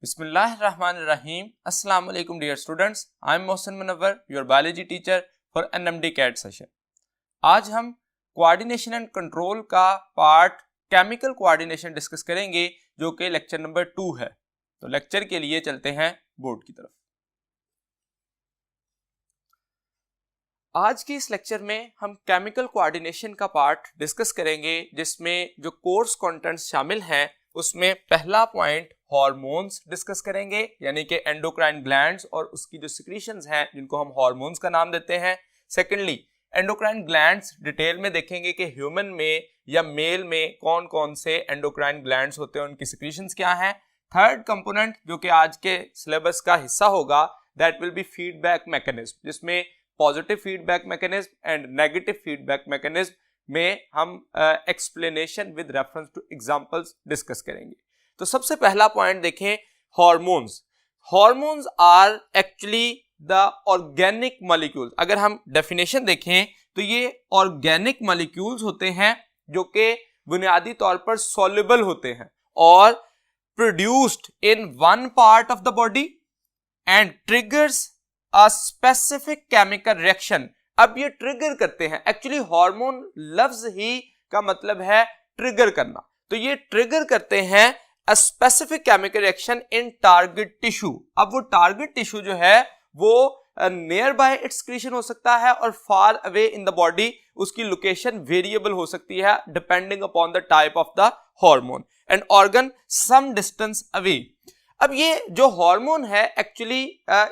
Bismillahirrahmanirrahim. Assalamu alaikum dear students. I am Mohsin Munawwar, your biology teacher for NMD CAT session. आज हम coordination and control का part chemical coordination discuss करेंगे जो कि lecture number 2 है। तो lecture के लिए चलते हैं बोर्ड की तरफ। आज की इस लेक्चर में हम केमिकल कोऑर्डिनेशन का पार्ट डिस्कस करेंगे जिसमें जो कोर्स कंटेंट्स शामिल हैं उसमें पहला पॉइंट हार्मोन्स डिस्कस करेंगे, यानी कि एंडोक्राइन ग्लैंड्स और उसकी जो सिक्रीशंस हैं जिनको हम हार्मोन्स का नाम देते हैं। सेकेंडली एंडोक्राइन ग्लैंड्स डिटेल में देखेंगे कि ह्यूमन में या मेल में कौन कौन से एंडोक्राइन ग्लैंड्स होते हैं, उनकी सिक्रीशंस क्या हैं। थर्ड कंपोनेंट जो कि आज के सिलेबस का हिस्सा होगा that will be feedback mechanism, जिसमें positive feedback mechanism and negative feedback mechanism में हम explanation with reference to examples discuss करेंगे। तो सबसे पहला पॉइंट देखें, hormones. Hormones are actually the organic molecules. अगर हम डेफिनेशन देखें तो ये ऑर्गेनिक मॉलिक्यूल्स होते हैं जो कि बुनियादी तौर पर सॉल्युबल होते हैं और produced in one part of the body and triggers a specific chemical reaction. अब ये ट्रिगर करते हैं, एक्चुअली हार्मोन लफ्ज ही का मतलब है ट्रिगर करना, तो ये ट्रिगर करते हैं a specific chemical reaction in target tissue. अब वो टारगेट टिश्यू जो है वो नियर बाय इट्स क्रिएशन हो सकता है और far away in the body उसकी लोकेशन वेरिएबल हो सकती है depending upon the type of the hormone and organ some distance away. अब ये जो हार्मोन है एक्चुअली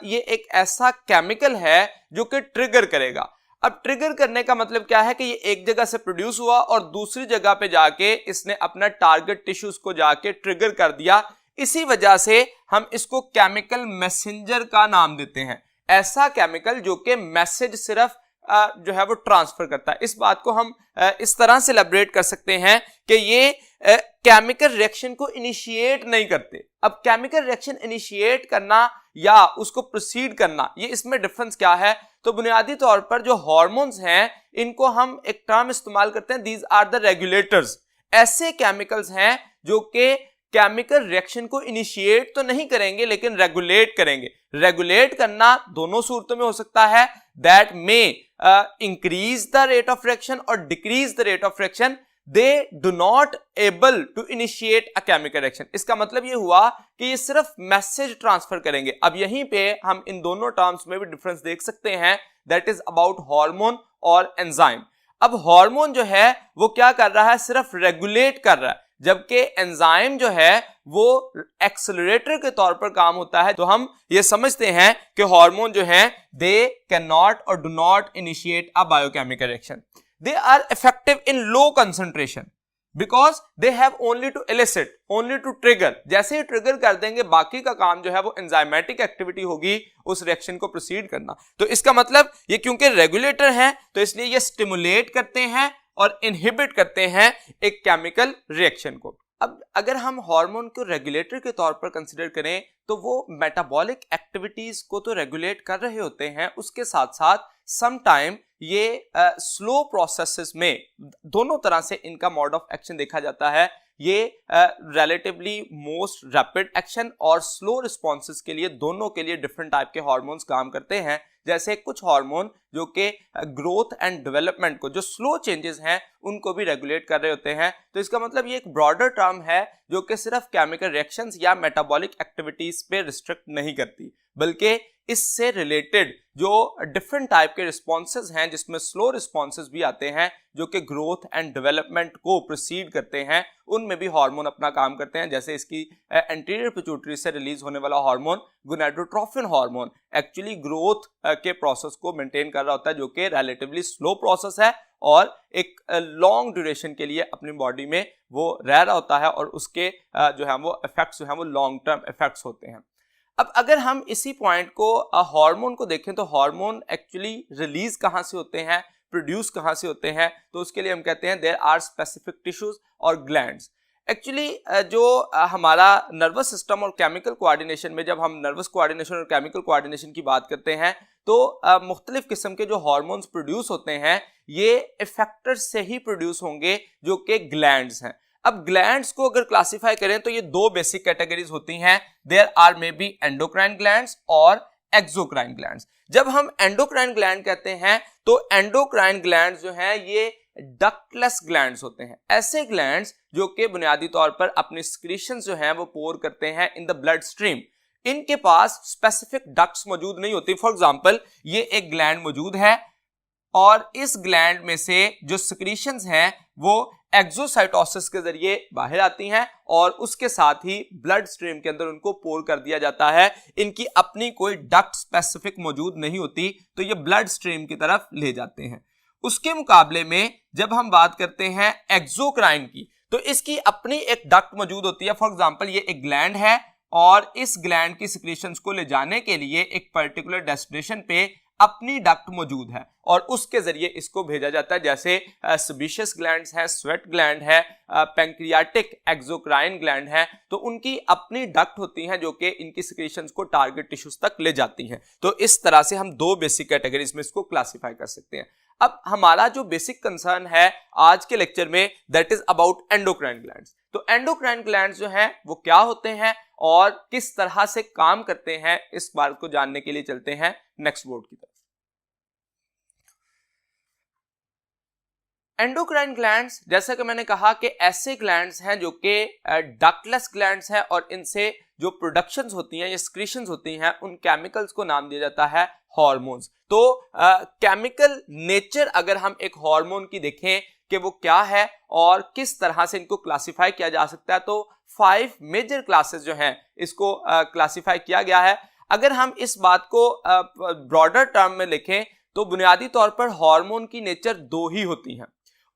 ये एक ऐसा केमिकल है जो कि ट्रिगर करेगा। अब ट्रिगर करने का मतलब क्या है कि ये एक जगह से प्रोड्यूस हुआ और दूसरी जगह पे जाके इसने अपना टारगेट टिश्यूज को जाके ट्रिगर कर दिया। इसी वजह से हम इसको केमिकल मैसेंजर का नाम देते हैं, ऐसा केमिकल जो कि मैसेज सिर्फ जो है वो ट्रांसफर करता है। इस बात को हम इस तरह से एलैबोरेट कर सकते हैं कि ये केमिकल रिएक्शन को इनिशिएट नहीं करते। अब केमिकल रिएक्शन इनिशिएट करना या उसको प्रोसीड करना, ये इसमें डिफरेंस क्या है? तो बुनियादी तौर पर जो हार्मोन्स हैं इनको हम एक टर्म इस्तेमाल करते हैं, दीज आर द रेगुलेटर्स। ऐसे केमिकल्स हैं जो कि केमिकल रिएक्शन को इनिशिएट तो नहीं करेंगे लेकिन रेगुलेट करेंगे। रेगुलेट करना दोनों सूरतों में हो सकता है, that may increase the rate of reaction और decrease the rate of reaction. They do not able to initiate a chemical reaction। इसका मतलब ये हुआ कि ये सिर्फ मैसेज ट्रांसफर करेंगे। अब यहीं पे हम इन दोनों टर्म्स में भी डिफरेंस देख सकते हैं, दैट इज अबाउट हार्मोन और एंजाइम। अब हार्मोन जो है वो क्या कर रहा है? सिर्फ रेगुलेट कर रहा है, जबकि एंजाइम जो है वो एक्सेलरेटर के तौर पर काम होता है। तो हम ये समझते हैं कि हार्मोन जो है दे कैन नॉट और do not initiate a biochemical reaction. They are effective in low concentration because they have only to elicit, only to trigger। जैसे ही ट्रिगर कर देंगे बाकी का काम जो है वो एंजाइमेटिक एक्टिविटी होगी उस रिएक्शन को प्रोसीड करना। तो इसका मतलब ये क्योंकि रेगुलेटर हैं तो इसलिए ये स्टिमुलेट करते हैं और इनहिबिट करते हैं एक केमिकल रिएक्शन को। अब अगर हम हार्मोन को रेगुलेटर के तौर पर कंसिडर करें तो वो मेटाबॉलिक एक्टिविटीज को तो रेगुलेट कर रहे होते हैं, उसके साथ साथ सम टाइम ये स्लो प्रोसेसेस में दोनों तरह से इनका मोड ऑफ एक्शन देखा जाता है। ये रिलेटिवली मोस्ट रैपिड एक्शन और स्लो रिस्पॉन्सेस के लिए दोनों के लिए डिफरेंट टाइप के हार्मोन्स काम करते हैं। जैसे कुछ हार्मोन जो कि ग्रोथ एंड डेवलपमेंट को, जो स्लो चेंजेस हैं उनको भी रेगुलेट कर रहे होते हैं। तो इसका मतलब ये एक ब्रॉडर टर्म है जो कि सिर्फ केमिकल रिएक्शंस या मेटाबॉलिक एक्टिविटीज पे रिस्ट्रिक्ट नहीं करती, बल्कि इससे रिलेटेड जो डिफरेंट टाइप के रिस्पॉन्सेज हैं जिसमें स्लो रिस्पॉन्सेज भी आते हैं जो कि ग्रोथ एंड डेवलपमेंट को प्रोसीड करते हैं, उनमें भी हार्मोन अपना काम करते हैं। जैसे इसकी एंटीरियर पिट्यूटरी से रिलीज होने वाला hormone gonadotrophin hormone actually growth के प्रोसेस को मेंटेन कर रहा होता है, जो कि रिलेटिवली स्लो प्रोसेस है और एक लॉन्ग ड्यूरेशन के लिए अपनी बॉडी में वो रह रहा होता है और उसके जो है वो इफेक्ट्स जो है वो लॉन्ग टर्म इफेक्ट्स होते हैं। अब अगर हम इसी पॉइंट को हार्मोन को देखें तो हार्मोन एक्चुअली रिलीज कहाँ से होते हैं, प्रोड्यूस कहाँ से होते हैं, तो उसके लिए हम कहते हैं देयर आर स्पेसिफिक टिश्यूज और ग्लैंड्स। एक्चुअली जो हमारा नर्वस सिस्टम और केमिकल कोऑर्डिनेशन में, जब हम नर्वस कोऑर्डिनेशन और केमिकल कोऑर्डिनेशन की बात करते हैं तो मुख्तलिफ किस्म के जो हार्मोन्स प्रोड्यूस होते हैं ये इफेक्टर्स से ही प्रोड्यूस होंगे जो कि ग्लैंड्स हैं। अब ग्लैंड्स को अगर क्लासिफाई करें तो ये दो बेसिक कैटेगरीज होती हैं, there are may be endocrine glands और एक्सोक्राइन ग्लैंड्स। जब हम एंडोक्राइन ग्लैंड कहते हैं तो एंडोक्राइन ग्लैंड्स जो हैं ये डक्टलेस ग्लैंड्स होते हैं, ऐसे ग्लैंड्स जो कि बुनियादी तौर पर अपनी सिक्रीशंस जो हैं वो पोर करते हैं इन द ब्लड स्ट्रीम। इनके पास स्पेसिफिक डक्ट्स मौजूद नहीं होती। फॉर एग्जांपल ये एक ग्लैंड मौजूद है और इस ग्लैंड में से जो सिक्रीशंस हैं वो एक्सोसाइटोसिस के जरिए बाहर आती हैं और उसके साथ ही ब्लड स्ट्रीम के अंदर उनको पोर कर दिया जाता है। इनकी अपनी कोई डक्ट स्पेसिफिक मौजूद नहीं होती, तो ये ब्लड स्ट्रीम की तरफ ले जाते हैं। उसके मुकाबले में जब हम बात करते हैं एक्सोक्राइन की, तो इसकी अपनी एक डक्ट मौजूद होती है। फॉर एग्जांपल ये एक ग्लैंड है और इस ग्लैंड की सिक्रीशंस को ले जाने के लिए एक पर्टिकुलर डेस्टिनेशन पे अपनी डक्ट मौजूद है और उसके जरिए इसको भेजा जाता है, जैसे सेबेशियस ग्लैंड्स है, स्वेट ग्लैंड है, पैंक्रियाटिक एक्सोक्राइन ग्लैंड है, तो उनकी अपनी डक्ट होती हैं जो कि इनकी सिक्रीशंस को टारगेट टिश्यूज तक ले जाती हैं। तो इस तरह से हम दो बेसिक कैटेगरीज में इसको क्लासिफाई कर सकते हैं। अब हमारा जो बेसिक कंसर्न है आज के लेक्चर में that is about endocrine glands. तो एंडोक्राइन ग्लैंड्स जो हैं वो क्या होते हैं और किस तरह से काम करते हैं, इस बात को जानने के लिए चलते हैं नेक्स्ट बोर्ड की तरफ। एंडोक्राइन ग्लैंड्स जैसा कि मैंने कहा कि ऐसे ग्लैंड्स हैं जो कि डक्टलेस ग्लैंड्स हैं और इनसे जो प्रोडक्शंस होती हैं या सिक्रीशंस होती हैं उन केमिकल्स को नाम दिया जाता है हार्मोन्स। तो केमिकल नेचर अगर हम एक हार्मोन की देखें कि वो क्या है और किस तरह से इनको क्लासिफाई किया जा सकता है, तो 5 मेजर क्लासेस जो हैं इसको क्लासिफाई किया गया है। अगर हम इस बात को ब्रॉडर टर्म में लिखें तो बुनियादी तौर पर हार्मोन की नेचर दो ही होती हैं।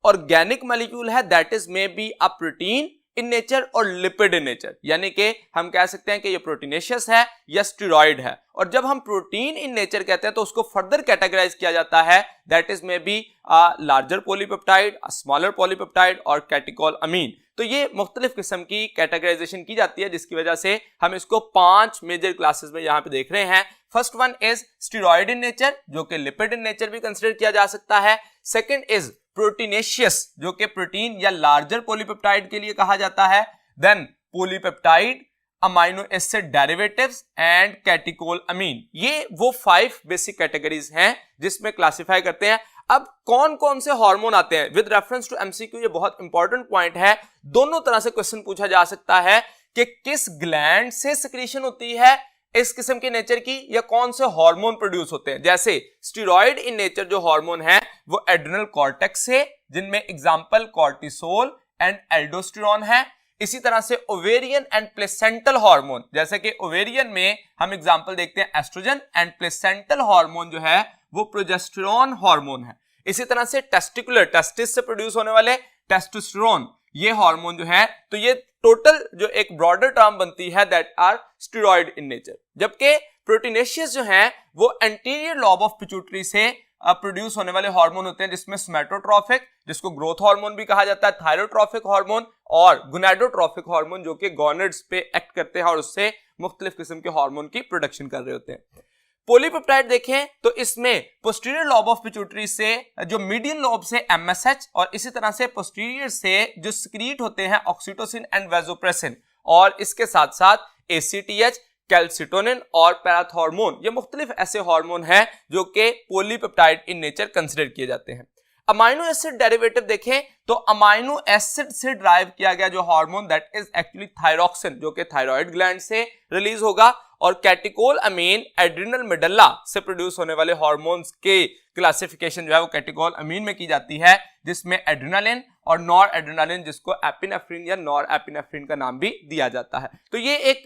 ऑर्गेनिक मॉलिक्यूल है that is may be a protein in nature और लिपिड इन नेचर, यानी कि हम कह सकते हैं कि ये प्रोटीनेशियस है या स्टेरॉइड है। और जब हम प्रोटीन इन नेचर कहते हैं तो उसको फर्दर कैटेगराइज किया जाता है that is may be larger polypeptide, smaller polypeptide और कैटेकोल अमीन। तो ये मुख्तलिफ किस्म की कैटेगराइजेशन की जाती है जिसकी वजह से हम इसको 5 मेजर क्लासेस में यहाँ पे देख रहे हैं। First one is steroid in nature जो कि लिपिड इन नेचर भी कंसिडर किया जा सकता है। सेकेंड इज प्रोटीनेशियस जो कि प्रोटीन या लार्जर पॉलीपेप्टाइड के लिए कहा जाता है। Then polypeptide, amino acid derivatives and catecholamine. ये वो 5 बेसिक कैटेगरीज हैं जिसमें क्लासिफाई करते हैं। अब कौन कौन से हार्मोन आते हैं विद रेफरेंस टू एमसीक्यू, ये बहुत इंपॉर्टेंट पॉइंट है। दोनों तरह से क्वेश्चन पूछा जा सकता है कि किस ग्लैंड से सिक्रीशन होती है इस किस्म के नेचर की, या कौन से हार्मोन प्रोड्यूस होते हैं। जैसे स्टेरॉइड इन नेचर जो हार्मोन है वो एड्रिनल कॉर्टेक्स से, जिनमें एग्जांपल कॉर्टिसोल एंड एल्डोस्टेरोन है। इसी तरह से ओवेरियन एंड प्लेसेंटल हार्मोन, जैसे कि ओवेरियन में हम एग्जांपल देखते हैं एस्ट्रोजन, एंड प्लेसेंटल हार्मोन जो है वो प्रोजेस्टेरोन हार्मोन है। इसी तरह से टेस्टिकुलर, टेस्टिस से प्रोड्यूस होने वाले टेस्टोस्टेरोन, ये हार्मोन जो है, तो ये टोटल जो एक ब्रॉडर टर्म बनती है that are steroid in nature. जबकि प्रोटीनेशियस जो है वो एंटीरियर लॉब ऑफ पिट्यूटरी से प्रोड्यूस होने वाले हार्मोन होते हैं, जिसमें सोमैटोट्रॉफिक, जिसको ग्रोथ हार्मोन भी कहा जाता है, थायरोट्रॉफिक हार्मोन और गोनाडोट्रॉफिक हार्मोन जो कि गॉनेड्स पे एक्ट करते हैं और उससे मुख्तलिफ किस्म के हार्मोन की प्रोडक्शन कर रहे होते हैं। पॉलीपेप्टाइड देखें तो इसमें पोस्टीरियर लॉब ऑफ पिट्यूटरी से, जो मीडियन लॉब से एमएसएच, और इसी तरह से पोस्टीरियर से जो सिक्रीट होते हैं ऑक्सीटोसिन एंड वैसोप्रेसिन, और इसके साथ साथ एसीटीएच, कैल्सिटोनिन और पैराथॉर्मोन, ये मुख्तलिफ ऐसे हार्मोन हैं जो कि पॉलीपेप्टाइड इन नेचर कंसिडर किए जाते हैं। अमाइनो एसिड डेरिवेटिव देखें तो अमाइनो एसिड से ड्राइव किया गया जो hormone that is actually thyroxine जो कि थायराइड ग्लैंड से रिलीज होगा, और कैटेकोल अमीन एड्रिनल मेडल्ला से प्रोड्यूस होने वाले हार्मोन्स के क्लासिफिकेशन जो है वो कैटेकोल अमीन में की जाती है, जिसमें एड्रेनालिन और नॉर एड्रेनालिन, जिसको एपिनेफ्रिन या नॉर एपिनेफ्रिन का नाम भी दिया जाता है। तो ये एक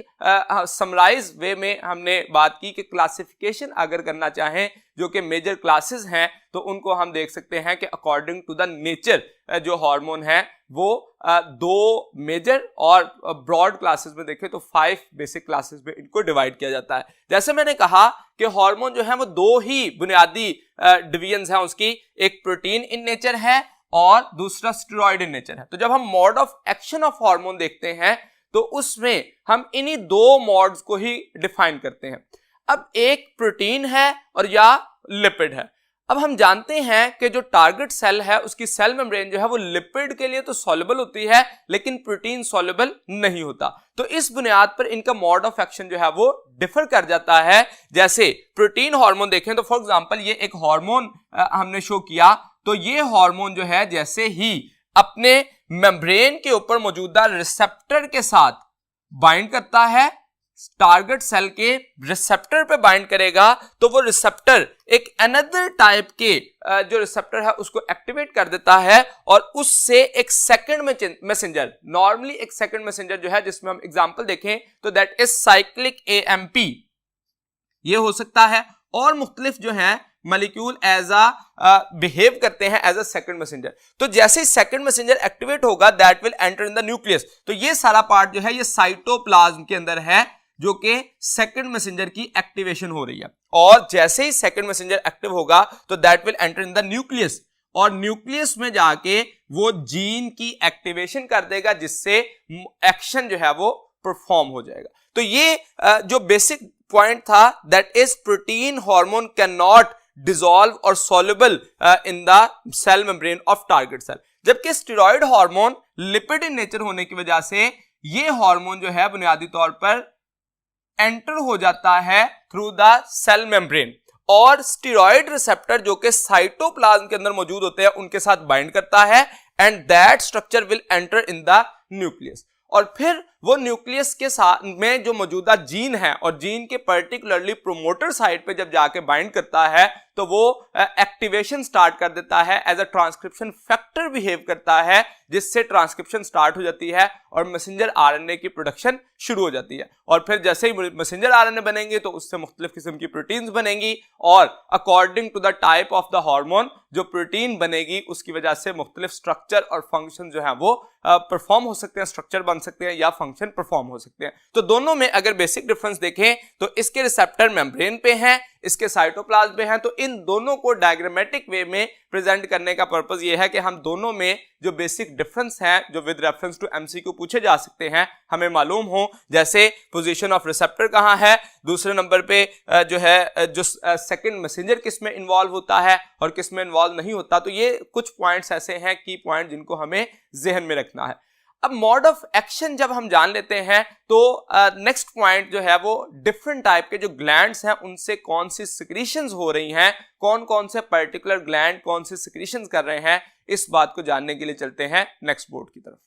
समराइज वे में हमने बात की कि क्लासिफिकेशन अगर करना चाहें जो कि मेजर क्लासेस हैं तो उनको हम देख सकते हैं कि अकॉर्डिंग टू द नेचर जो हार्मोन है वो 2 मेजर और ब्रॉड क्लासेस में देखें तो 5 बेसिक क्लासेस में इनको डिवाइड किया जाता है। जैसे मैंने कहा कि हार्मोन जो है वो 2 ही बुनियादी डिवीजन्स हैं उसकी, एक प्रोटीन इन नेचर है और दूसरा स्टेरॉइड इन नेचर है। तो जब हम mode of action of hormone देखते हैं तो उसमें हम इन्हीं 2 मोड्स को ही डिफाइन करते हैं। अब एक प्रोटीन है और या लिपिड है। अब हम जानते हैं कि जो टारगेट सेल है उसकी सेल मेम्ब्रेन जो है वो लिपिड के लिए तो सॉल्युबल होती है लेकिन प्रोटीन सॉल्युबल नहीं होता। तो इस बुनियाद पर इनका मोड ऑफ एक्शन जो है वो डिफर कर जाता है। जैसे प्रोटीन हार्मोन देखें तो फॉर एग्जांपल ये एक हार्मोन हमने शो किया, तो ये हार्मोन जो है जैसे ही अपने मेम्ब्रेन के ऊपर मौजूदा रिसेप्टर के साथ बाइंड करता है, टारगेट सेल के रिसेप्टर पे बाइंड करेगा, तो वो रिसेप्टर एक अनदर टाइप के जो रिसेप्टर है उसको एक्टिवेट कर देता है और उससे एक सेकंड मैसेंजर, नॉर्मली एक सेकंड मैसेंजर जो है जिसमें हम एग्जांपल देखें तो दैट इज साइक्लिक एएमपी, ये हो सकता है, और मुख्तलिफ जो है मॉलिक्यूल एज बिहेव करते हैं एज अ सेकंड मैसेंजर। तो जैसे ही सेकंड मैसेंजर एक्टिवेट होगा that will enter in the nucleus. तो ये सारा पार्ट जो है ये साइटोप्लाज्म के अंदर है जो कि सेकंड मैसेंजर की एक्टिवेशन हो रही है, और जैसे ही सेकंड मैसेंजर एक्टिव होगा तो that will enter in the nucleus, और न्यूक्लियस में जाके वो जीन की एक्टिवेशन कर देगा जिससे एक्शन जो है वो परफॉर्म हो जाएगा। तो ये जो बेसिक पॉइंट था that is protein hormone can not dissolve और soluble in the cell membrane of target cell, जबकि steroid hormone lipid in nature होने की वजह से ये हार्मोन जो है बुनियादी तौर पर एंटर हो जाता है थ्रू द सेल मेम्ब्रेन, और स्टेरॉइड रिसेप्टर जो कि साइटोप्लाज्म के अंदर मौजूद होते हैं उनके साथ बाइंड करता है and that structure will enter in the nucleus. और फिर वो न्यूक्लियस के साथ में जो मौजूदा जीन है और जीन के पर्टिकुलरली प्रोमोटर साइट पे जब जाके बाइंड करता है तो वो एक्टिवेशन स्टार्ट कर देता है, as a transcription factor behave करता है जिससे ट्रांसक्रिप्शन स्टार्ट हो जाती है और मैसेंजर आरएनए की प्रोडक्शन शुरू हो जाती है। और फिर जैसे ही मैसेंजर आरएनए बनेंगे तो उससे मुख्तलिफ किस्म की प्रोटीन्स बनेंगी, और according to the type of the hormone जो प्रोटीन बनेगी उसकी वजह से मुख्तलिफ स्ट्रक्चर और फंक्शन जो है वो परफॉर्म हो सकते हैं, स्ट्रक्चर बन सकते हैं या फंक्शन परफॉर्म हो सकते हैं। तो दोनों में अगर बेसिक डिफरेंस देखें तो इसके रिसेप्टर मेम्ब्रेन पे हैं, इसके साइटोप्लाज्म पे हैं, तो इन दोनों को डायग्रामेटिक वे में प्रेजेंट करने का पर्पस ये है कि हम दोनों में जो बेसिक डिफरेंस हैं जो विद रेफरेंस टू एमसीक्यू पूछे जा सकते हैं हमें मालूम हो, जैसे पोजीशन ऑफ रिसेप्टर कहाँ है, दूसरे नंबर पे जो है जो सेकंड मैसेंजर किस में इन्वॉल्व होता है और किस में इन्वॉल्व नहीं होता। तो ये कुछ पॉइंट्स ऐसे हैं की पॉइंट जिनको हमें जहन में रखना है। अब मोड ऑफ एक्शन जब हम जान लेते हैं तो नेक्स्ट पॉइंट जो है वो डिफरेंट टाइप के जो ग्लैंड्स हैं उनसे कौन सी सिक्रीशंस हो रही हैं, कौन कौन से पर्टिकुलर ग्लैंड कौन सी सिक्रीशंस कर रहे हैं, इस बात को जानने के लिए चलते हैं नेक्स्ट बोर्ड की तरफ।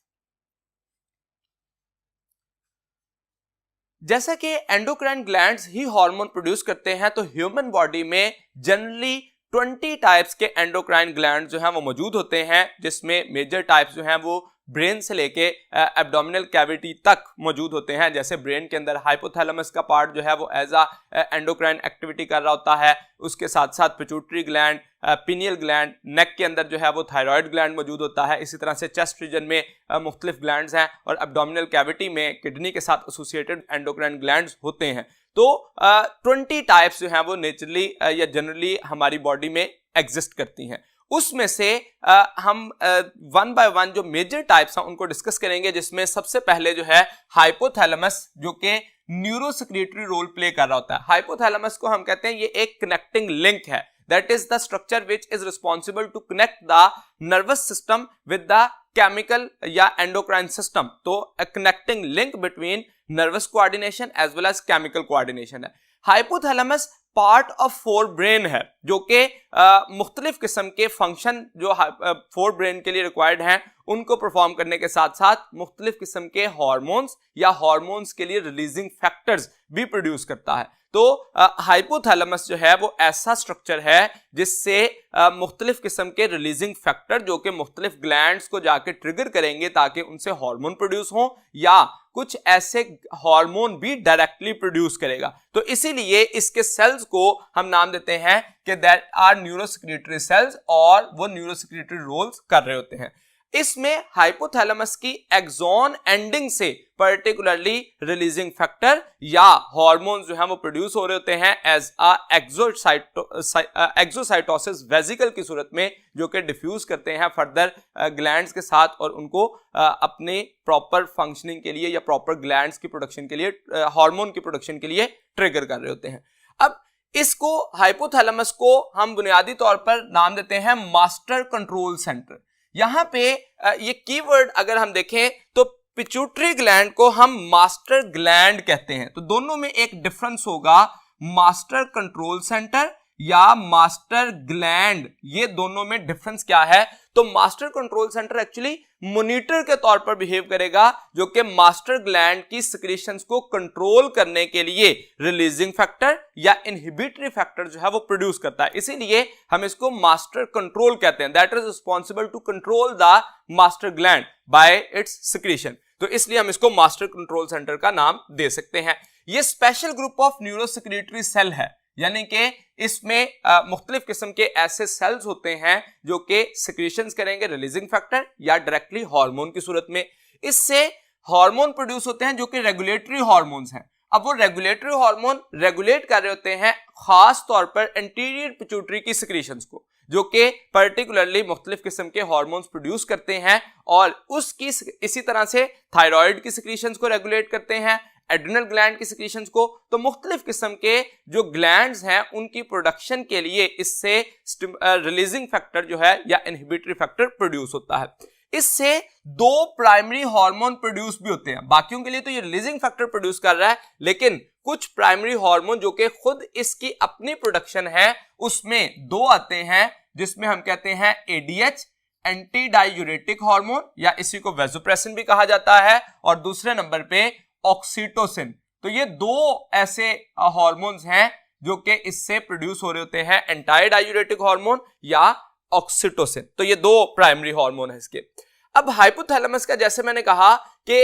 जैसा कि एंडोक्राइन ग्लैंड्स ही हार्मोन प्रोड्यूस करते हैं तो ह्यूमन बॉडी में जनरली 20 टाइप्स के एंडोक्राइन ग्लैंड जो हैं वो मौजूद होते हैं, जिसमें मेजर टाइप्स जो हैं वो ब्रेन से लेके एब्डोमिनल कैविटी तक मौजूद होते हैं। जैसे ब्रेन के अंदर हाइपोथैलेमस का पार्ट जो है वो एज आ एंडोक्राइन एक्टिविटी कर रहा होता है, उसके साथ साथ पिट्यूटरी ग्लैंड, पिनियल ग्लैंड, नेक के अंदर जो है वो थायराइड ग्लैंड मौजूद होता है। इसी तरह से चेस्ट रीजन में मुख्तलिफ ग्लैंड्स हैं और एब्डोमिनल कैविटी में किडनी के साथ एसोसिएटेड एंडोक्राइन ग्लैंड्स होते हैं। तो 20 टाइप्स जो हैं वो नेचुरली या जनरली हमारी बॉडी में एग्जिस्ट करती हैं। उसमें से हम वन बाय वन जो मेजर टाइप्स हैं उनको डिस्कस करेंगे, जिसमें सबसे पहले जो है हाइपोथैलेमस जो कि न्यूरोसेक्रेटरी रोल प्ले कर रहा होता है। हाइपोथैलेमस को हम कहते हैं ये एक कनेक्टिंग लिंक है, that is the structure which is responsible to connect the nervous system with the chemical या एंडोक्राइन सिस्टम। तो connecting link between nervous coordination as well as chemical coordination है। Hypothalamus part of forebrain है जो कि मुख्तलिफ किस्म के function जो फोर ब्रेन के लिए रिक्वायर्ड हैं उनको परफॉर्म करने के साथ साथ मुख्तलिफ किस्म के हार्मोन्स या हार्मोन्स के लिए रिलीजिंग फैक्टर्स भी प्रोड्यूस करता है। तो हाइपोथैलेमस जो है वो ऐसा स्ट्रक्चर है जिससे मुख्तलिफ किस्म के रिलीजिंग फैक्टर जो कि मुख्तलिफ ग्लैंड्स को जाके ट्रिगर करेंगे ताकि उनसे हार्मोन प्रोड्यूस हो या कुछ ऐसे हार्मोन भी डायरेक्टली प्रोड्यूस करेगा। तो इसीलिए इसके सेल्स को हम नाम देते हैं कि दैट आर न्यूरोसेक्रेटरी सेल्स और वो न्यूरोसेक्रेटरी रोल्स कर रहे होते हैं। इसमें हाइपोथैलेमस की एक्सॉन एंडिंग से पर्टिकुलरली रिलीजिंग फैक्टर या हार्मोन्स जो हैं वो प्रोड्यूस हो रहे होते हैं एज अ एक्सोसाइटोसिस वेसिकल की सूरत में, जो कि डिफ्यूज करते हैं फर्दर ग्लैंड्स के साथ और उनको अपने प्रॉपर फंक्शनिंग के लिए या प्रॉपर ग्लैंड्स की प्रोडक्शन के लिए, हार्मोन की प्रोडक्शन के लिए ट्रिगर कर रहे होते हैं। अब इसको हाइपोथैलेमस को हम बुनियादी तौर पर नाम देते हैं मास्टर कंट्रोल सेंटर। यहां पे ये कीवर्ड अगर हम देखें तो पिट्यूटरी ग्लैंड को हम मास्टर ग्लैंड कहते हैं, तो दोनों में एक डिफरेंस होगा, मास्टर कंट्रोल सेंटर या मास्टर ग्लैंड, ये दोनों में डिफरेंस क्या है। तो master control centre actually monitor के तौर पर बिहेव करेगा, जो कि मास्टर ग्लैंड की सिक्रीशंस को कंट्रोल करने के लिए रिलीजिंग फैक्टर या इनहिबिटरी फैक्टर जो है वो प्रोड्यूस करता है, इसीलिए हम इसको मास्टर कंट्रोल कहते हैं। That is responsible to control the master gland by its secretion, तो इसलिए हम इसको मास्टर कंट्रोल सेंटर का नाम दे सकते हैं। ये special group of neurosecretory cell है, यानी कि इसमें मुख्तलिफ किस्म के ऐसे सेल्स होते हैं जो कि सिक्रीशंस करेंगे रिलीजिंग फैक्टर या डायरेक्टली हार्मोन की सूरत में। इससे हार्मोन प्रोड्यूस होते हैं जो कि रेगुलेटरी हार्मोन्स हैं। अब वो रेगुलेटरी हार्मोन रेगुलेट कर रहे होते हैं खास तौर पर एंटीरियर पिट्यूटरी की सिक्रीशंस को, जो कि पर्टिकुलरली मुख्तलिफ किस्म के हार्मोन्स प्रोड्यूस करते हैं, और उसकी इसी तरह से थायराइड की सिक्रीशंस को रेगुलेट करते हैं, एड्रिनल ग्लैंड की सिक्रीशंस को। तो मुख्तलिफ किस्म के जो ग्लैंड्स हैं उनकी प्रोडक्शन के लिए इससे रिलीजिंग फैक्टर जो है या इनहिबिटरी फैक्टर प्रोड्यूस होता है। इससे दो प्राइमरी हार्मोन प्रोड्यूस भी होते हैं, बाकियों के लिए तो ये रिलीजिंग फैक्टर प्रोड्यूस कर रहा है, लेकिन कुछ प्राइमरी हार्मोन जो कि खुद इसकी अपनी प्रोडक्शन है उसमें दो आते हैं, जिसमें हम कहते हैं एडीएच एंटी डायूरेटिक हार्मोन, या इसी को वेसोप्रेसिन भी कहा जाता है, और दूसरे नंबर पे ऑक्सीटोसिन। तो ये दो ऐसे हार्मोन्स हैं जो कि इससे प्रोड्यूस हो रहे होते हैं, एंटी डायूरेटिक हार्मोन या ऑक्सीटोसिन। तो ये दो प्राइमरी हार्मोन है इसके। अब हाइपोथैलेमस का जैसे मैंने कहा कि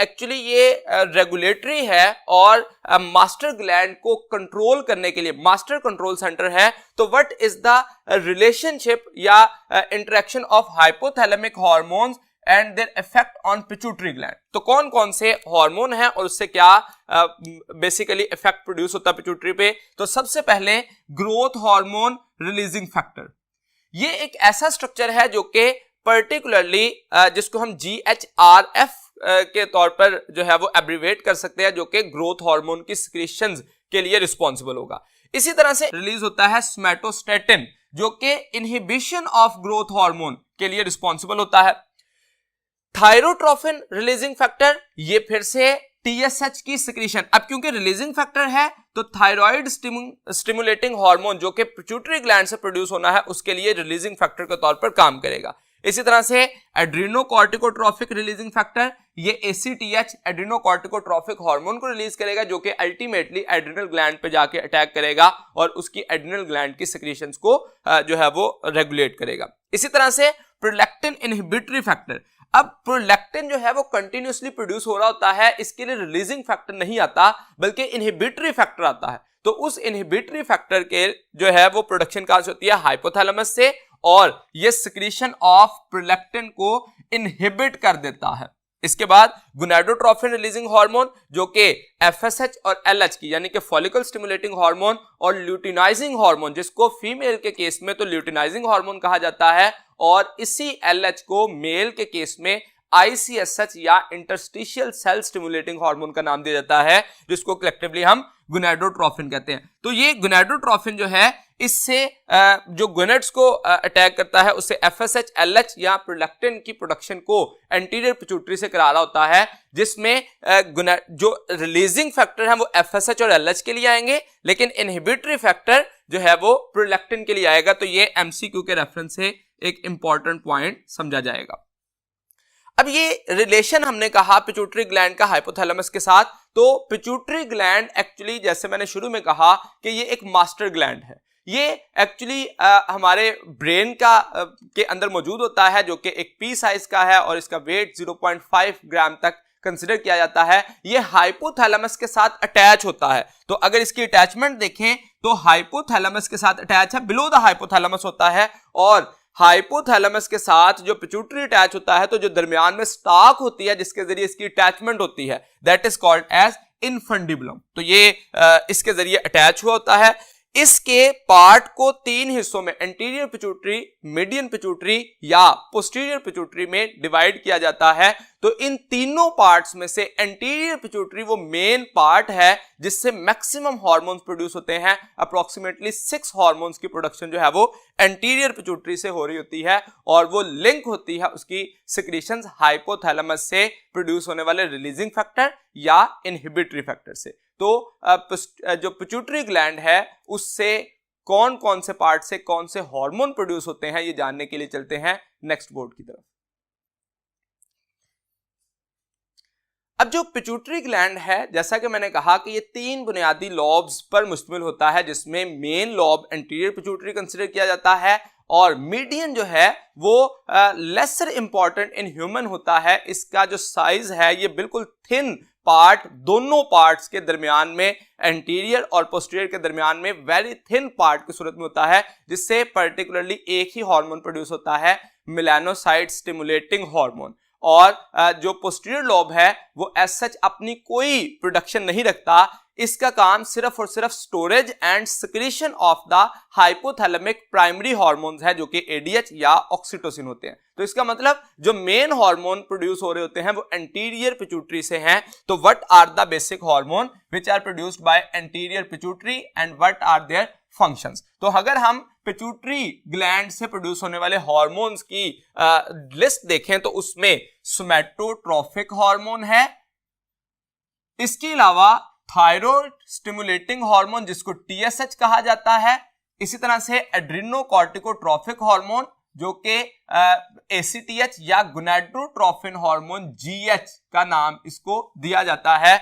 एक्चुअली ये रेगुलेटरी है और मास्टर ग्लैंड को कंट्रोल करने के लिए मास्टर कंट्रोल सेंटर है। तो व्हाट इज द रिलेशनशिप या interaction of hypothalamic hormones and their effect on pituitary gland. तो कौन कौन से हार्मोन हैं और उससे क्या बेसिकली इफेक्ट प्रोड्यूस होता है पिट्यूटरी पे। तो सबसे पहले ग्रोथ हार्मोन रिलीजिंग फैक्टर, ये एक ऐसा स्ट्रक्चर है जो कि पर्टिकुलरली जिसको हम GHRF के तौर पर जो है वो एब्रीवेट कर सकते हैं, जो कि ग्रोथ हार्मोन की सिक्रीशंस के लिए रिस्पॉन्सिबल होगा। इसी तरह से रिलीज होता है सोमैटोस्टैटिन, जो कि इनहिबिशन ऑफ ग्रोथ हार्मोन के लिए रिस्पॉन्सिबल होता है। थायरोट्रोफिन रिलीजिंग फैक्टर, ये फिर से TSH की सिक्रीशन। अब क्योंकि रिलीजिंग फैक्टर है तो थायराइड स्टिमुलेटिंग हार्मोन जो कि पिट्यूटरी ग्लैंड से प्रोड्यूस होना है उसके लिए रिलीजिंग फैक्टर के तौर पर काम करेगा। इसी तरह से एड्रीनोकॉर्टिकोट्रोफिक रिलीजिंग फैक्टर, ये ACTH एड्रीनोकॉर्टिकोट्रोफिक हार्मोन को रिलीज करेगा, जो कि अल्टीमेटली एड्रिनल ग्लैंड पे जाके अटैक करेगा और उसकी एड्रिनल ग्लैंड की सिक्रीशंस को जो है वो रेगुलेट करेगा। इसी तरह से प्रोलैक्टिन इनहिबिटरी फैक्टर, अब प्रोलैक्टिन जो है वो कंटिन्यूसली प्रोड्यूस हो रहा होता है, इसके लिए रिलीजिंग फैक्टर नहीं आता बल्कि इनहिबिटरी फैक्टर आता है। तो उस इनहिबिटरी फैक्टर के जो है वो प्रोडक्शन कहां से होती है, हाइपोथैलेमस से, और ये सिक्रीशन ऑफ प्रोलैक्टिन को इनहिबिट कर देता है। इसके बाद गोनाडोट्रोफिन रिलीजिंग हार्मोन जो कि FSH और LH की यानी कि फॉलिकल स्टिमुलेटिंग हार्मोन और ल्यूटिनाइजिंग हार्मोन, जिसको फीमेल के केस में तो ल्यूटिनाइजिंग हार्मोन कहा जाता है, और इसी LH को मेल के केस में ICSH या इंटरस्टिशियल सेल स्टिमुलेटिंग हार्मोन का नाम दिया जाता है, जिसको कलेक्टिवली हम गोनाडोट्रोफिन कहते हैं। तो ये गोनाडोट्रोफिन जो है इससे जो गोनेड्स को अटैक करता है उससे FSH, LH या प्रोलैक्टिन की प्रोडक्शन को एंटीरियर पिट्यूटरी से करा रहा होता है, जिसमें जो रिलीजिंग फैक्टर है वो FSH और LH के लिए आएंगे, लेकिन इनहिबिटरी फैक्टर जो है वो प्रोलैक्टिन के लिए आएगा। तो ये MCQ के रेफरेंस से एक इंपॉर्टेंट पॉइंट समझा जाएगा। अब ये रिलेशन हमने कहा पिट्यूटरी ग्लैंड का हाइपोथैलेमस के साथ, तो पिट्यूटरी ग्लैंड एक्चुअली जैसे मैंने शुरू में कहा कि ये एक मास्टर ग्लैंड है। ये एक्चुअली हमारे ब्रेन का के अंदर मौजूद होता है, जो कि एक पी साइज का है और इसका वेट 0.5 ग्राम तक कंसिडर किया जाता है। ये हाइपोथैलेमस के साथ अटैच होता है। तो अगर इसकी अटैचमेंट देखें तो हाइपोथैलेमस के साथ अटैच है, बिलो द हाइपोथैलेमस होता है, और हाइपोथैलेमस के साथ जो पिट्यूटरी अटैच होता है, तो जो दरमियान में स्टॉक होती है जिसके जरिए इसकी अटैचमेंट होती है, that is called as infundibulum. तो ये इसके जरिए अटैच हुआ होता है। इसके पार्ट को तीन हिस्सों में एंटीरियर पिट्यूटरी, मीडियन पिट्यूटरी या पोस्टीरियर पिट्यूटरी में डिवाइड किया जाता है। तो इन तीनों पार्ट्स में से एंटीरियर पिट्यूटरी वो मेन पार्ट है जिससे मैक्सिमम हार्मोन्स प्रोड्यूस होते हैं। अप्रोक्सीमेटली 6 हार्मोन्स की प्रोडक्शन जो है वो एंटीरियर पिट्यूटरी से हो रही होती है और वो लिंक होती है उसकी सिक्रीशंस हाइपोथैलेमस से प्रोड्यूस होने वाले रिलीजिंग फैक्टर या इनहिबिटरी फैक्टर से। तो जो पिट्यूटरी ग्लैंड है उससे कौन कौन से पार्ट से कौन से हार्मोन प्रोड्यूस होते हैं ये जानने के लिए चलते हैं नेक्स्ट बोर्ड की तरफ। अब जो पिट्यूटरी ग्लैंड है, जैसा कि मैंने कहा कि ये 3 बुनियादी लॉब्स पर मुश्तमिल होता है, जिसमें main lobe anterior pituitary consider किया जाता है और मीडियन जो है वो लेसर इंपॉर्टेंट इन ह्यूमन होता है। इसका जो साइज है ये बिल्कुल थिन पार्ट, दोनों पार्ट्स के दरमियान में, एंटीरियर और पोस्टीरियर के दरमियान में वेरी थिन पार्ट की सूरत में होता है, जिससे पर्टिकुलरली एक ही हार्मोन प्रोड्यूस होता है, मेलानोसाइट स्टिमुलेटिंग हार्मोन। और जो पोस्टीरियर लोब है वो एज सच अपनी कोई प्रोडक्शन नहीं रखता, इसका काम सिर्फ और सिर्फ storage and secretion of the hypothalamic primary hormones है जो कि एडीएच या ऑक्सीटोसिन होते हैं। तो इसका मतलब जो मेन हार्मोन प्रोड्यूस हो रहे होते हैं वो एंटीरियर पिट्यूटरी से हैं। तो what are the basic hormone which are produced by anterior pituitary and what are their functions. तो अगर हम पिट्यूटरी ग्लैंड से प्रोड्यूस होने वाले हार्मोन्स की लिस्ट देखें तो उसमें सोमैटोट्रोफिक हार्मोन है, इसके अलावा थायराइड स्टिमुलेटिंग हार्मोन जिसको टीएसएच कहा जाता है, इसी तरह से एड्रिनोकॉर्टिकोट्रोफिक हार्मोन जो कि एसीटीएच या गोनाडोट्रोफिन हार्मोन जीएच का नाम इसको दिया जाता है,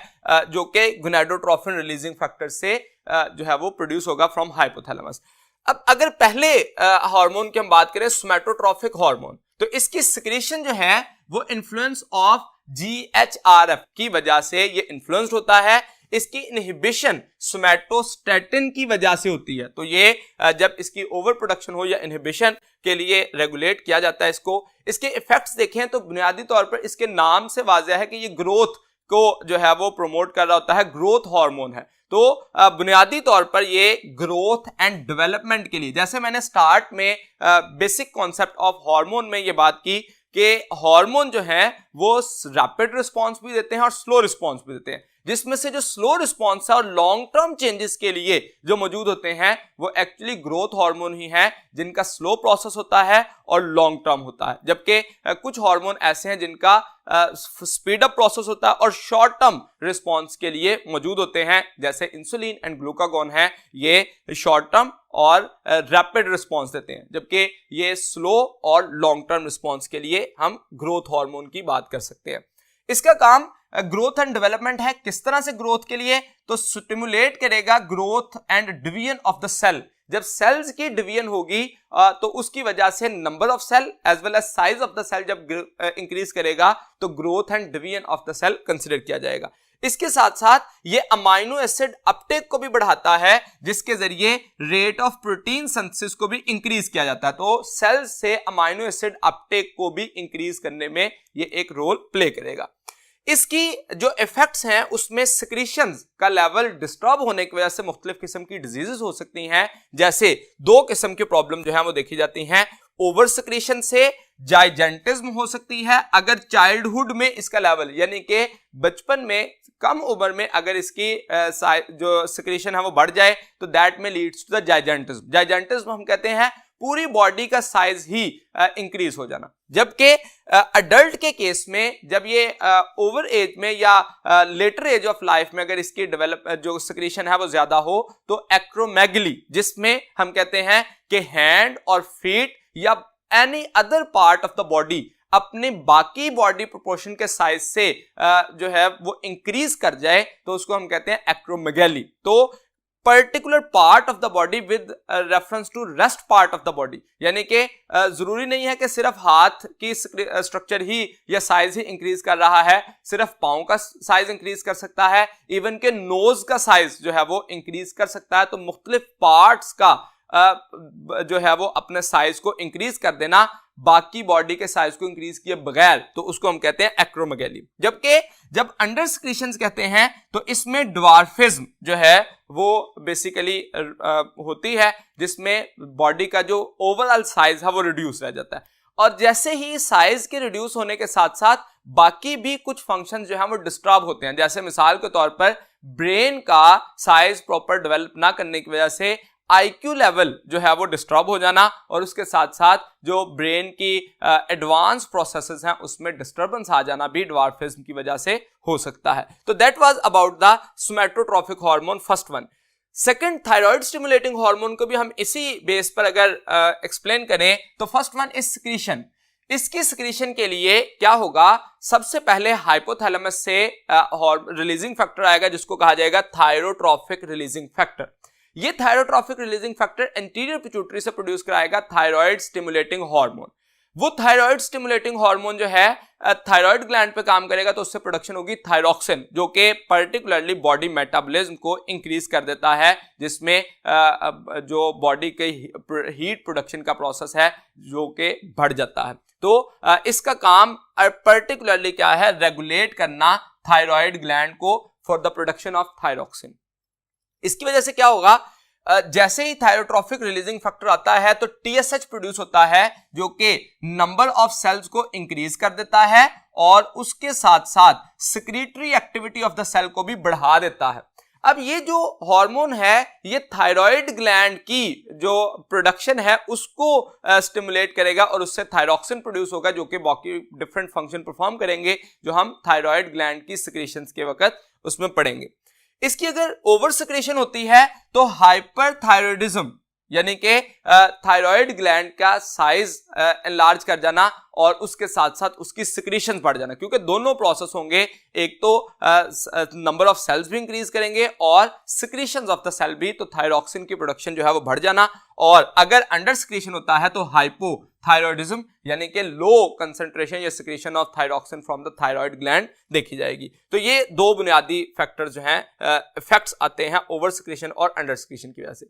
जो कि गोनाडोट्रोफिन रिलीजिंग फैक्टर से जो है वो प्रोड्यूस होगा फ्रॉम हाइपोथैलेमस। अब अगर पहले हार्मोन की हम बात करें सोमैटोट्रोफिक हार्मोन, तो इसकी सिक्रीशन जो है वो इन्फ्लुएंस ऑफ जीएचआरएफ की वजह से ये इन्फ्लुएंस्ड होता है। इसकी इनहिबिशन सोमैटोस्टैटिन की वजह से होती है। तो ये जब इसकी ओवर प्रोडक्शन हो या इनहिबिशन के लिए रेगुलेट किया जाता है इसको। इसके इफेक्ट्स देखें तो बुनियादी तौर पर इसके नाम से वाज़ेह है कि ये ग्रोथ को जो है वो प्रमोट कर रहा होता है, ग्रोथ हार्मोन है। तो बुनियादी तौर पर ये ग्रोथ एंड डेवलपमेंट के लिए, जैसे मैंने स्टार्ट में बेसिक कॉन्सेप्ट ऑफ हार्मोन में ये बात की कि हार्मोन जो है वो रैपिड रिस्पॉन्स भी देते हैं और स्लो रिस्पॉन्स भी देते हैं, जिसमें से जो स्लो रिस्पॉन्स है और लॉन्ग टर्म चेंजेस के लिए जो मौजूद होते हैं वो एक्चुअली ग्रोथ हार्मोन ही है, जिनका स्लो प्रोसेस होता है और लॉन्ग टर्म होता है। जबकि कुछ हार्मोन ऐसे हैं जिनका स्पीड अप प्रोसेस होता है और शॉर्ट टर्म रिस्पॉन्स के लिए मौजूद होते हैं, जैसे इंसुलिन एंड ग्लूकागॉन है, ये शॉर्ट टर्म और रैपिड रिस्पॉन्स देते हैं, जबकि ये स्लो और लॉन्ग टर्म रिस्पॉन्स के लिए हम ग्रोथ हार्मोन की बात कर सकते हैं। इसका काम ग्रोथ एंड डेवलपमेंट है। किस तरह से ग्रोथ के लिए? तो स्टिमुलेट करेगा growth and division of the cell. जब सेल्स की डिवीजन होगी तो उसकी वजह से number of cell as well as size of the cell जब इंक्रीज करेगा तो growth and division of the cell consider किया जाएगा। इसके साथ साथ ये अमाइनो एसिड अपटेक को भी बढ़ाता है, जिसके जरिए रेट ऑफ प्रोटीन सिंथेसिस को भी इंक्रीज किया जाता है। तो सेल से अमाइनो एसिड अपटेक को भी इंक्रीज करने में ये एक रोल प्ले करेगा। इसकी जो इफेक्ट्स हैं उसमें सिक्रीशंस का लेवल डिस्टर्ब होने की वजह से मुख्तलिफ किस्म की डिजीजेस हो सकती हैं, जैसे 2 किस्म की प्रॉब्लम जो है वो देखी जाती हैं। ओवर सिक्रीशन से जाइजेंटिज्म हो सकती है अगर चाइल्डहुड में इसका लेवल, यानी कि बचपन में कम उम्र में अगर इसकी जो सिक्रीशन है वो बढ़ जाए तो दैट में लीड्स टू द जाइजेंटिज्म। जाइजेंटिज्म हम कहते हैं पूरी बॉडी का साइज ही इंक्रीज हो जाना। जबकि अडल्ट के केस में जब ये ओवर एज में या लेटर एज ऑफ लाइफ में अगर इसकी जो सिक्रीशन है वो ज्यादा हो तो एक्रोमेगली, जिसमें हम कहते हैं कि हैंड और फीट या any other part of the body अपने बाकी बॉडी प्रोपोर्शन के साइज से जो है वो इंक्रीज कर जाए तो उसको हम कहते हैं एक्रोमेगली। तो particular part of the body with reference to rest part of the body, यानी कि जरूरी नहीं है कि सिर्फ हाथ की स्ट्रक्चर ही या साइज ही इंक्रीज कर रहा है, सिर्फ पांव का साइज इंक्रीज कर सकता है, इवन के नोज का साइज जो है वो इंक्रीज कर सकता है। तो मुख्तलिफ पार्ट्स का जो है वो अपने साइज को इंक्रीज कर देना बाकी बॉडी के साइज को इंक्रीज किए बगैर, तो उसको हम कहते हैं एक्रोमेगाली। जबकि जब अंडर सिक्रीशंस कहते हैं तो इसमें ड्वार्फिज्म जो है वो बेसिकली होती है, जिसमें बॉडी का जो ओवरऑल साइज है वो रिड्यूस रह जाता है। और जैसे ही साइज के रिड्यूस होने के साथ साथ बाकी भी कुछ फंक्शन जो है वो डिस्टर्ब होते हैं। जैसे मिसाल के तौर पर ब्रेन का साइज प्रॉपर डेवलप ना करने की वजह से IQ लेवल जो है वो डिस्टर्ब हो जाना, और उसके साथ साथ जो ब्रेन की एडवांस प्रोसेसेस हैं उसमें डिस्टर्बेंस आ जाना भी ड्वार्फिज्म की वजह से हो सकता है। तो that was about the somatotrophic hormone, first one. Second, thyroid stimulating hormone को भी हम इसी बेस पर अगर एक्सप्लेन करें तो फर्स्ट वन इज सिक्रीशन। इसकी सिक्रीशन के लिए क्या होगा, सबसे पहले हाइपोथैलेमस से रिलीजिंग फैक्टर आएगा जिसको कहा जाएगा थायरोट्रॉफिक रिलीजिंग फैक्टर। ये थायरोट्रॉफिक रिलीजिंग फैक्टर एंटीरियर पिट्यूटरी से प्रोड्यूस कराएगा थायराइड स्टिमुलेटिंग हार्मोन। वो थायराइड स्टिमुलेटिंग हार्मोन जो है थायराइड ग्लैंड पे काम करेगा, तो उससे प्रोडक्शन होगी थायरॉक्सिन, जो कि पर्टिकुलरली बॉडी मेटाबॉलिज्म को इंक्रीज कर देता है, जिसमें जो बॉडी के हीट प्रोडक्शन का प्रोसेस है जो कि बढ़ जाता है। तो इसका काम पर्टिकुलरली क्या है, रेगुलेट करना थायराइड ग्लैंड को for the production of thyroxine. इसकी वजह से क्या होगा, जैसे ही थायरोट्रॉफिक रिलीजिंग फैक्टर आता है तो TSH प्रोड्यूस होता है, जो कि नंबर ऑफ सेल्स को इंक्रीज कर देता है और उसके साथ साथ secretory activity of the cell को भी बढ़ा देता है। अब ये जो हार्मोन है ये थायराइड ग्लैंड की जो प्रोडक्शन है उसको स्टिमुलेट करेगा और उससे थायरॉक्सिन प्रोड्यूस होगा, जो कि बाकी डिफरेंट फंक्शन परफॉर्म करेंगे जो हम थायराइड ग्लैंड की सिक्रीशंस के वक्त उसमें पढ़ेंगे। इसकी अगर ओवर सिक्रेशन होती है तो हाइपरथायरॉयडिज्म यानी कि थायराइड ग्लैंड का साइज एनलार्ज कर जाना और उसके साथ साथ उसकी सिक्रीशन बढ़ जाना, क्योंकि दोनों प्रोसेस होंगे, एक तो नंबर ऑफ सेल्स भी इंक्रीज करेंगे और सिक्रीशंस ऑफ द सेल भी, तो थायरॉक्सिन की प्रोडक्शन जो है वो बढ़ जाना। और अगर अंडर सिक्रीशन होता है तो हाइपोथायरॉयडिज्म यानी कि लो कंसंट्रेशन या secretion of thyroxine from the thyroid gland देखी जाएगी। तो ये दो बुनियादी फैक्टर जो हैं इफेक्ट्स आते हैं ओवर सिक्रीशन और अंडर सिक्रीशन की वजह से।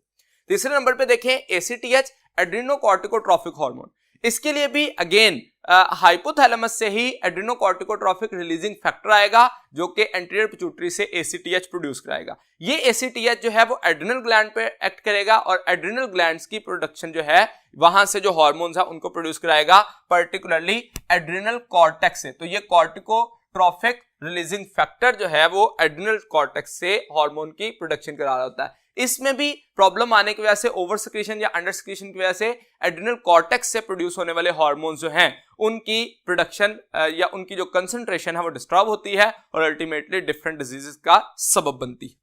तीसरे नंबर पे देखें ACTH, एड्रेनोकॉर्टिकोट्रॉफिक हार्मोन। इसके लिए भी अगेन हाइपोथैलेमस से ही एड्रेनोकॉर्टिकोट्रॉफिक रिलीजिंग फैक्टर आएगा जो कि एंटीरियर पिट्यूटरी से ACTH प्रोड्यूस कराएगा। ये ACTH जो है वो एड्रेनल ग्लैंड पे एक्ट करेगा और एड्रेनल ग्लैंड्स की प्रोडक्शन जो है वहां से जो हार्मोन्स है उनको प्रोड्यूस कराएगा, पर्टिकुलरली एड्रेनल कॉर्टेक्स से। तो ये कॉर्टिकोट्रॉफिक रिलीजिंग फैक्टर जो है वो एड्रेनल कॉर्टेक्स से हार्मोन की प्रोडक्शन करा रहा होता है। इसमें भी प्रॉब्लम आने की वजह से ओवर सिक्रीशन या अंडर सिक्रीशन की वजह से एड्रेनल कॉर्टेक्स से प्रोड्यूस होने वाले हार्मोन्स जो हैं उनकी प्रोडक्शन या उनकी जो कंसंट्रेशन है वो डिस्टर्ब होती है और अल्टीमेटली डिफरेंट डिजीजेस का सबब बनती है।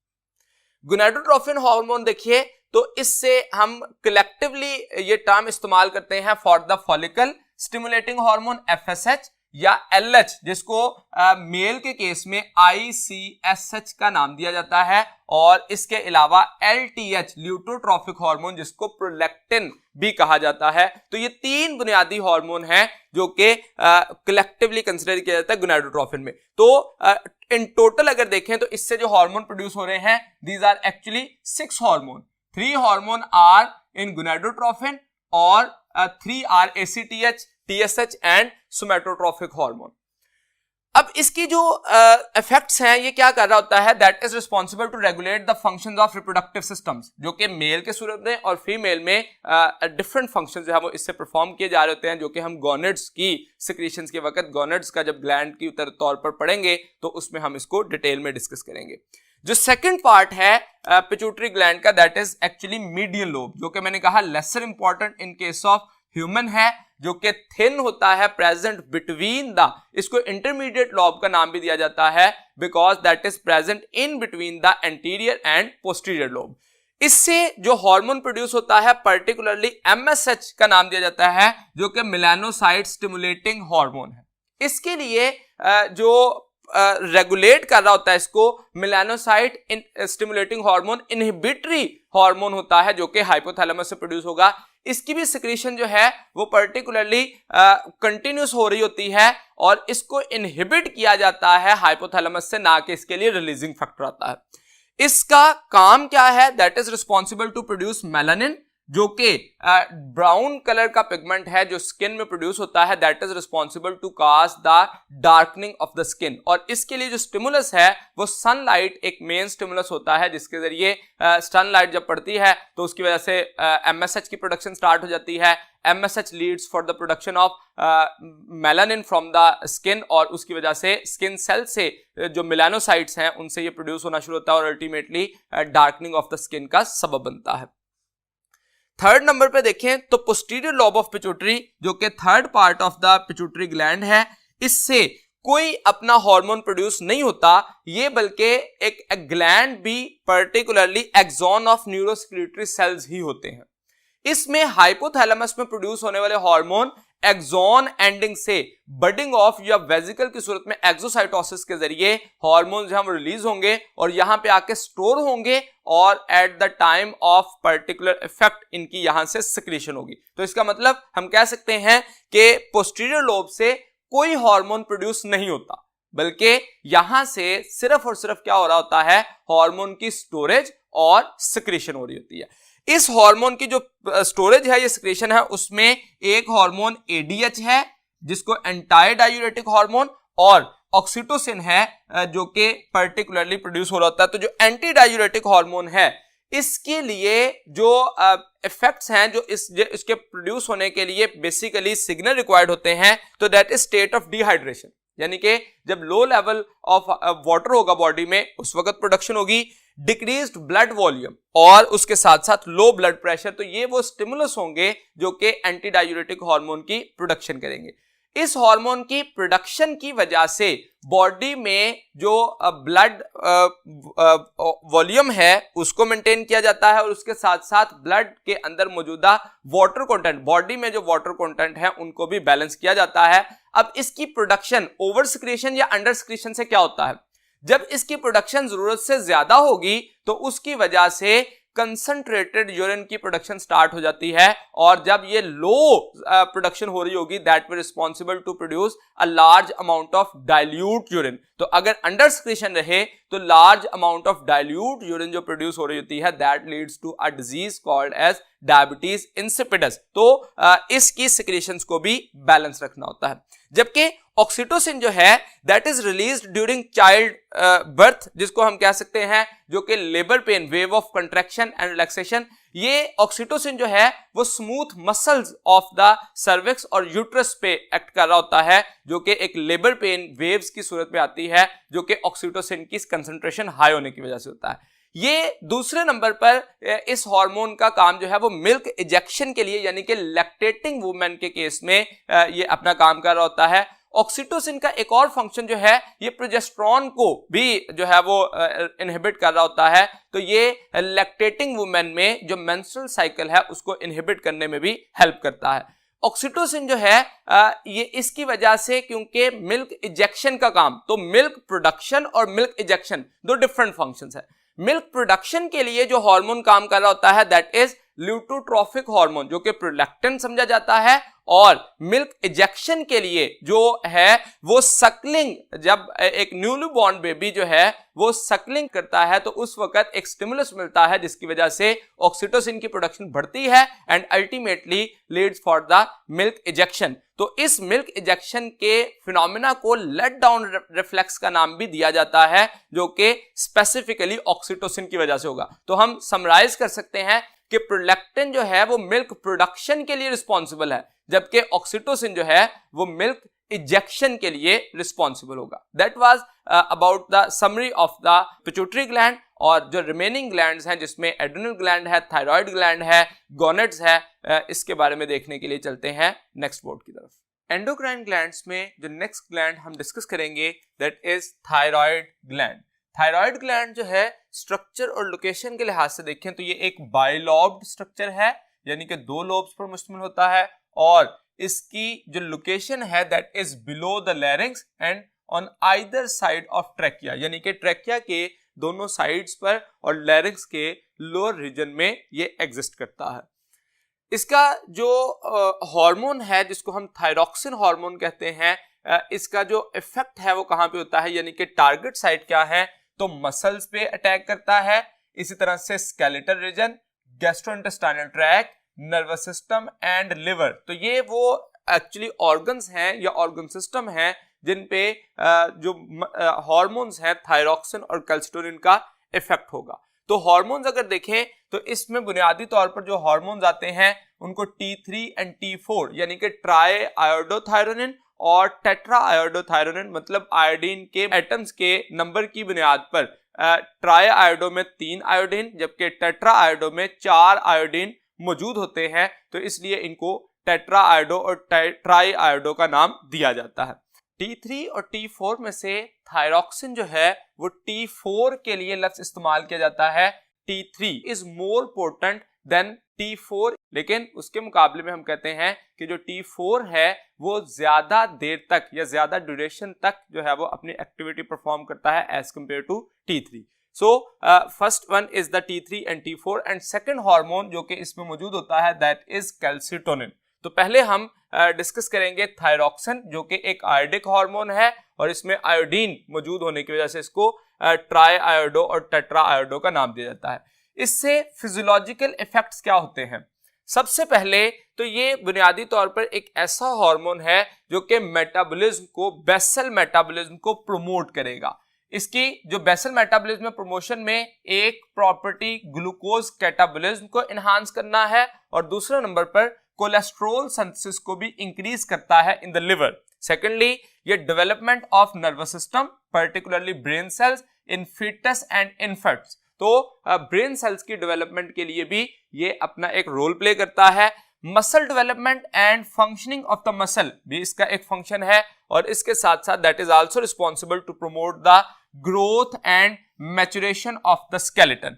गोनाडोट्रोफिन हार्मोन देखिए तो इससे हम कलेक्टिवली ये टर्म इस्तेमाल करते हैं for the follicle stimulating hormone FSH या LH, जिसको मेल के केस में ICSH का नाम दिया जाता है, और इसके अलावा LTH ल्यूटोट्रोफिक हार्मोन जिसको प्रोलैक्टिन भी कहा जाता है। तो ये तीन बुनियादी हार्मोन हैं जो कि कलेक्टिवली कंसीडर किया जाता है गोनाडोट्रोफिन में। तो इन टोटल अगर देखें तो इससे जो हार्मोन प्रोड्यूस हो रहे हैं these are actually 6 hormone. 3 hormone are in gonadotrophin और 3 are ACTH, TSH and somatotrophic hormone. अब इसकी जो इफेक्ट्स हैं ये क्या कर रहा होता है, that is responsible to regulate the functions of reproductive systems, जो कि मेल के सूरत में और फीमेल में डिफरेंट फंक्शंस जो है वो इससे परफॉर्म किए जा रहे होते हैं, जो कि हम गोनेड्स की सिक्रीशंस के वक्त गोनेड्स का जब ग्लैंड की तौर पर पढ़ेंगे तो उसमें हम इसको डिटेल में डिस्कस करेंगे। जो सेकंड पार्ट है पिट्यूटरी ग्लैंड का, that is actually medial lobe, जो कि मैंने कहा lesser important in case of human है, जो कि थिन होता है प्रेजेंट बिटवीन द, इसको इंटरमीडिएट लॉब का नाम भी दिया जाता है because that is present in between the anterior and posterior lobe. इससे जो हार्मोन प्रोड्यूस होता है पर्टिकुलरली MSH का नाम दिया जाता है, जो कि मेलानोसाइट स्टिमुलेटिंग हार्मोन है। इसके लिए जो रेगुलेट कर रहा होता है इसको melanocyte stimulating hormone inhibitory hormone होता है, जो कि हाइपोथैलेमस से प्रोड्यूस होगा। इसकी भी सिक्रीशन जो है वो पर्टिकुलरली कंटिन्यूस हो रही होती है और इसको इनहिबिट किया जाता है हाइपोथैलेमस से, ना कि इसके लिए रिलीजिंग फैक्टर आता है। इसका काम क्या है, that is responsible to produce melanin, जो कि ब्राउन कलर का पिगमेंट है जो स्किन में प्रोड्यूस होता है, that is responsible to cause the darkening of the skin. और इसके लिए जो स्टिमुलस है वो सनलाइट एक मेन स्टिमुलस होता है, जिसके जरिए सनलाइट जब पड़ती है तो उसकी वजह से MSH की प्रोडक्शन स्टार्ट हो जाती है। MSH leads for the production of melanin from the skin, और उसकी वजह से स्किन सेल से जो मेलानोसाइट्स हैं उनसे ये प्रोड्यूस होना शुरू होता है और ultimately darkening of the skin का सबब बनता है। थर्ड नंबर पे देखें तो पोस्टीरियर लोब ऑफ पिट्यूटरी, जो कि third part of the pituitary gland है, इससे कोई अपना हार्मोन प्रोड्यूस नहीं होता, ये बल्कि एक ग्लैंड भी particularly axon of neurosecretory cells ही होते हैं। इसमें हाइपोथैलेमस में प्रोड्यूस होने वाले हार्मोन एक्सॉन एंडिंग से बडिंग ऑफ या वेजिकल की सूरत में एक्सोसाइटोसिस के जरिए हार्मोन जो हम रिलीज होंगे और यहां पे आके स्टोर होंगे और at the time of particular effect इनकी यहां से सिक्रीशन होगी। तो इसका मतलब हम कह सकते हैं कि पोस्टीरियर लोब से कोई हार्मोन प्रोड्यूस नहीं होता, बल्कि यहां से सिर्फ और सिर्फ क्या हो रहा होता है, हार्मोन की स्टोरेज और सिक्रीशन हो रही होती है। इस हार्मोन की जो स्टोरेज है, ये सिक्रीशन है, उसमें एक हार्मोन ADH है जिसको एंटाई डायूरेटिक हार्मोन, और ऑक्सीटोसिन है जो कि पर्टिकुलरली प्रोड्यूस हो रहा होता है। तो जो एंटी डायूरेटिक हार्मोन है, इसके लिए जो इफेक्ट्स हैं जो इसके प्रोड्यूस होने के लिए बेसिकली सिग्नल रिक्वायर्ड होते हैं, तो that is state of dehydration, यानी कि जब लो लेवल ऑफ वाटर होगा बॉडी में उस वक्त प्रोडक्शन होगी, डिक्रीज्ड ब्लड वॉल्यूम और उसके साथ साथ लो ब्लड प्रेशर, तो ये वो स्टिमुलस होंगे जो कि एंटी डायूरेटिक हार्मोन की प्रोडक्शन करेंगे। इस हार्मोन की प्रोडक्शन की वजह से बॉडी में जो ब्लड वॉल्यूम है उसको मेंटेन किया जाता है और उसके साथ साथ ब्लड के अंदर मौजूदा वाटर कंटेंट, बॉडी में जो वाटर कंटेंट है उनको भी बैलेंस किया जाता है। अब इसकी प्रोडक्शन ओवर सिक्रीशन या अंडर सिक्रीशन से क्या होता है, जब इसकी प्रोडक्शन जरूरत से ज्यादा होगी तो उसकी वजह से कंसंट्रेटेड यूरिन की प्रोडक्शन स्टार्ट हो जाती है, और जब ये लो प्रोडक्शन हो रही होगी that will responsible to produce a large amount of dilute urine. तो अगर अंडर सिक्रीशन रहे तो large amount of dilute urine जो प्रोड्यूस हो रही होती है, that leads to a disease called as diabetes insipidus. तो इसकी सिक्रीशंस को भी बैलेंस रखना होता है। जबकि ऑक्सीटोसिन जो है that is released during child birth, जिसको हम कह सकते हैं जो कि labour pain, wave of contraction and relaxation, ये ऑक्सीटोसिन जो है वो smooth muscles of the cervix और यूट्रस पे एक्ट कर रहा होता है, जो कि एक लेबर पेन वेव्स की सूरत में आती है, जो कि ऑक्सीटोसिन की कंसंट्रेशन हाई होने की वजह से होता है। ये दूसरे नंबर पर इस हार्मोन का काम जो है वो मिल्क इजेक्शन के लिए, यानी कि लैक्टेटिंग वुमेन के केस में ये अपना काम कर रहा होता है। ऑक्सीटोसिन का एक और फंक्शन जो है ये प्रोजेस्टेरोन को भी जो है वो इनहिबिट कर रहा होता है। तो ये लैक्टेटिंग वुमेन में जो मेंस्ट्रुअल साइकिल है उसको इनहिबिट करने में भी हेल्प करता है। ऑक्सीटोसिन जो है ये इसकी वजह से, क्योंकि मिल्क इजेक्शन का काम, तो मिल्क प्रोडक्शन और मिल्क इजेक्शन दो डिफरेंट फंक्शंस है। मिल्क प्रोडक्शन के लिए जो हार्मोन काम कर रहा होता है दैट इज ल्यूटोट्रोफिक हार्मोन, जो कि प्रोलैक्टिन समझा जाता है, और मिल्क इजेक्शन के लिए जो है वो सकलिंग, जब एक न्यूली बॉर्न बेबी जो है वो सकलिंग करता है तो उस वक्त एक स्टिमुलस मिलता है जिसकी वजह से ऑक्सीटोसिन की प्रोडक्शन बढ़ती है and ultimately leads for the milk ejection. तो इस मिल्क इजेक्शन के फिनोमेना को लेट डाउन रिफ्लेक्स का नाम भी दिया जाता है, जो कि स्पेसिफिकली ऑक्सीटोसिन की वजह से होगा। तो हम समराइज कर सकते हैं कि प्रोलैक्टिन जो है वो मिल्क प्रोडक्शन के लिए रिस्पॉन्सिबल है, जबकि ऑक्सीटोसिन जो है वो मिल्क इजेक्शन के लिए रिस्पॉन्सिबल होगा। That was about the summary of the pituitary gland. और जो रिमेनिंग ग्लैंड्स हैं जिसमें एड्रिनल ग्लैंड है, थायराइड ग्लैंड है, गोनेड्स है, इसके बारे में देखने के लिए चलते हैं नेक्स्ट बोर्ड की तरफ। एंडोक्राइन ग्लैंड्स में जो नेक्स्ट ग्लैंड हम डिस्कस करेंगे that is thyroid gland. Thyroid gland जो है स्ट्रक्चर और लोकेशन के लिहाज से देखें तो ये एक बाइलोब्ड स्ट्रक्चर है, यानी कि दो लोब्स पर मुश्तमिल होता है, और इसकी जो लोकेशन है that is below the larynx and on either side of trachea, यानी कि ट्रैकिया के दोनों साइड्स पर और लैरिंक्स के लोअर रीजन में ये एग्जिस्ट करता है। इसका जो हार्मोन है जिसको हम थायरॉक्सिन हार्मोन कहते हैं, इसका जो इफेक्ट है वो कहाँ पे होता है, यानी कि टारगेट साइट क्या है, तो मसल्स पे अटैक करता है, इसी तरह से skeletal region, gastrointestinal tract, nervous system and liver. तो ये वो एक्चुअली ऑर्गन्स हैं या ऑर्गन सिस्टम हैं जिन पे जो हार्मोन्स हैं थायरॉक्सिन और कैल्सिटोनिन का इफेक्ट होगा। तो हार्मोन्स अगर देखें तो इसमें बुनियादी तौर पर जो हार्मोन्स आते हैं उनको T3 एंड T4 यानी कि ट्राई आयोडोथायरोनिन और टेट्रा आयोडोथायरोनिन, मतलब आयोडीन के एटम्स के नंबर की बुनियाद पर ट्राई आयोडो में 3 आयोडीन जबकि टेट्रा आयोडो में 4 आयोडीन मौजूद होते हैं, तो इसलिए इनको टेट्रा आयोडो और ट्राई आयोडो का नाम दिया जाता है। T3 और T4 में से थायरॉक्सिन जो है वो T4 के लिए लफ्ज इस्तेमाल किया जाता है। T3 is more potent then T4, लेकिन उसके मुकाबले में हम कहते हैं कि जो T4 है वो ज्यादा देर तक या ज्यादा ड्यूरेशन तक जो है वो अपनी एक्टिविटी परफॉर्म करता है as compare to T3। So first one is the T3 and T4 and second hormone जो कि इसमें मौजूद होता है दैट इज कैल्सिटोनिन। तो पहले हम डिस्कस करेंगे थायरॉक्सिन जो कि एक आयोडिक हार्मोन है और इसमें आयोडीन मौजूद होने की वजह से इसको ट्राई आयोडो और टेट्रा आयोडो का नाम दिया जाता है। इससे फिजियोलॉजिकल इफेक्ट्स क्या होते हैं? सबसे पहले तो ये बुनियादी तौर पर एक ऐसा हार्मोन है जो कि मेटाबॉलिज्म को, बेसल मेटाबॉलिज्म को प्रमोट करेगा। इसकी जो बेसल मेटाबॉलिज्म में प्रमोशन में एक प्रॉपर्टी ग्लूकोज कैटाबॉलिज्म को एनहांस करना है और दूसरे नंबर पर कोलेस्ट्रॉल सिंथेसिस को भी इंक्रीज करता है इन द लिवर। सेकेंडली, ये development of nervous system particularly brain cells in foetus and infants, तो ब्रेन सेल्स की डेवलपमेंट के लिए भी ये अपना एक रोल प्ले करता है। Muscle development and functioning of the muscle भी इसका एक फंक्शन है और इसके साथ साथ that is also responsible to promote the growth and maturation of the skeleton.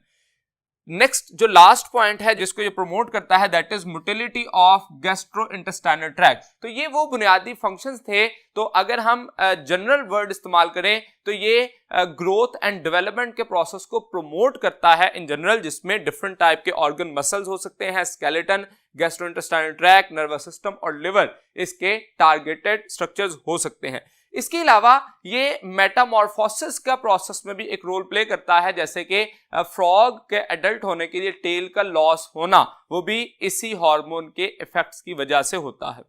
Next जो लास्ट पॉइंट है जिसको ये प्रमोट करता है that is motility of gastrointestinal tract. तो ये वो बुनियादी फंक्शंस थे। तो अगर हम जनरल वर्ड इस्तेमाल करें तो ये ग्रोथ एंड डेवलपमेंट के प्रोसेस को प्रमोट करता है इन जनरल, जिसमें डिफरेंट टाइप के ऑर्गन मसल्स हो सकते हैं, skeleton, gastrointestinal tract, nervous system और लिवर इसके टारगेटेड स्ट्रक्चर्स हो सकते हैं। इसके अलावा ये मेटामॉर्फोसिस का प्रोसेस में भी एक रोल प्ले करता है, जैसे कि फ्रॉग के एडल्ट होने के लिए टेल का लॉस होना वो भी इसी हार्मोन के इफेक्ट्स की वजह से होता है।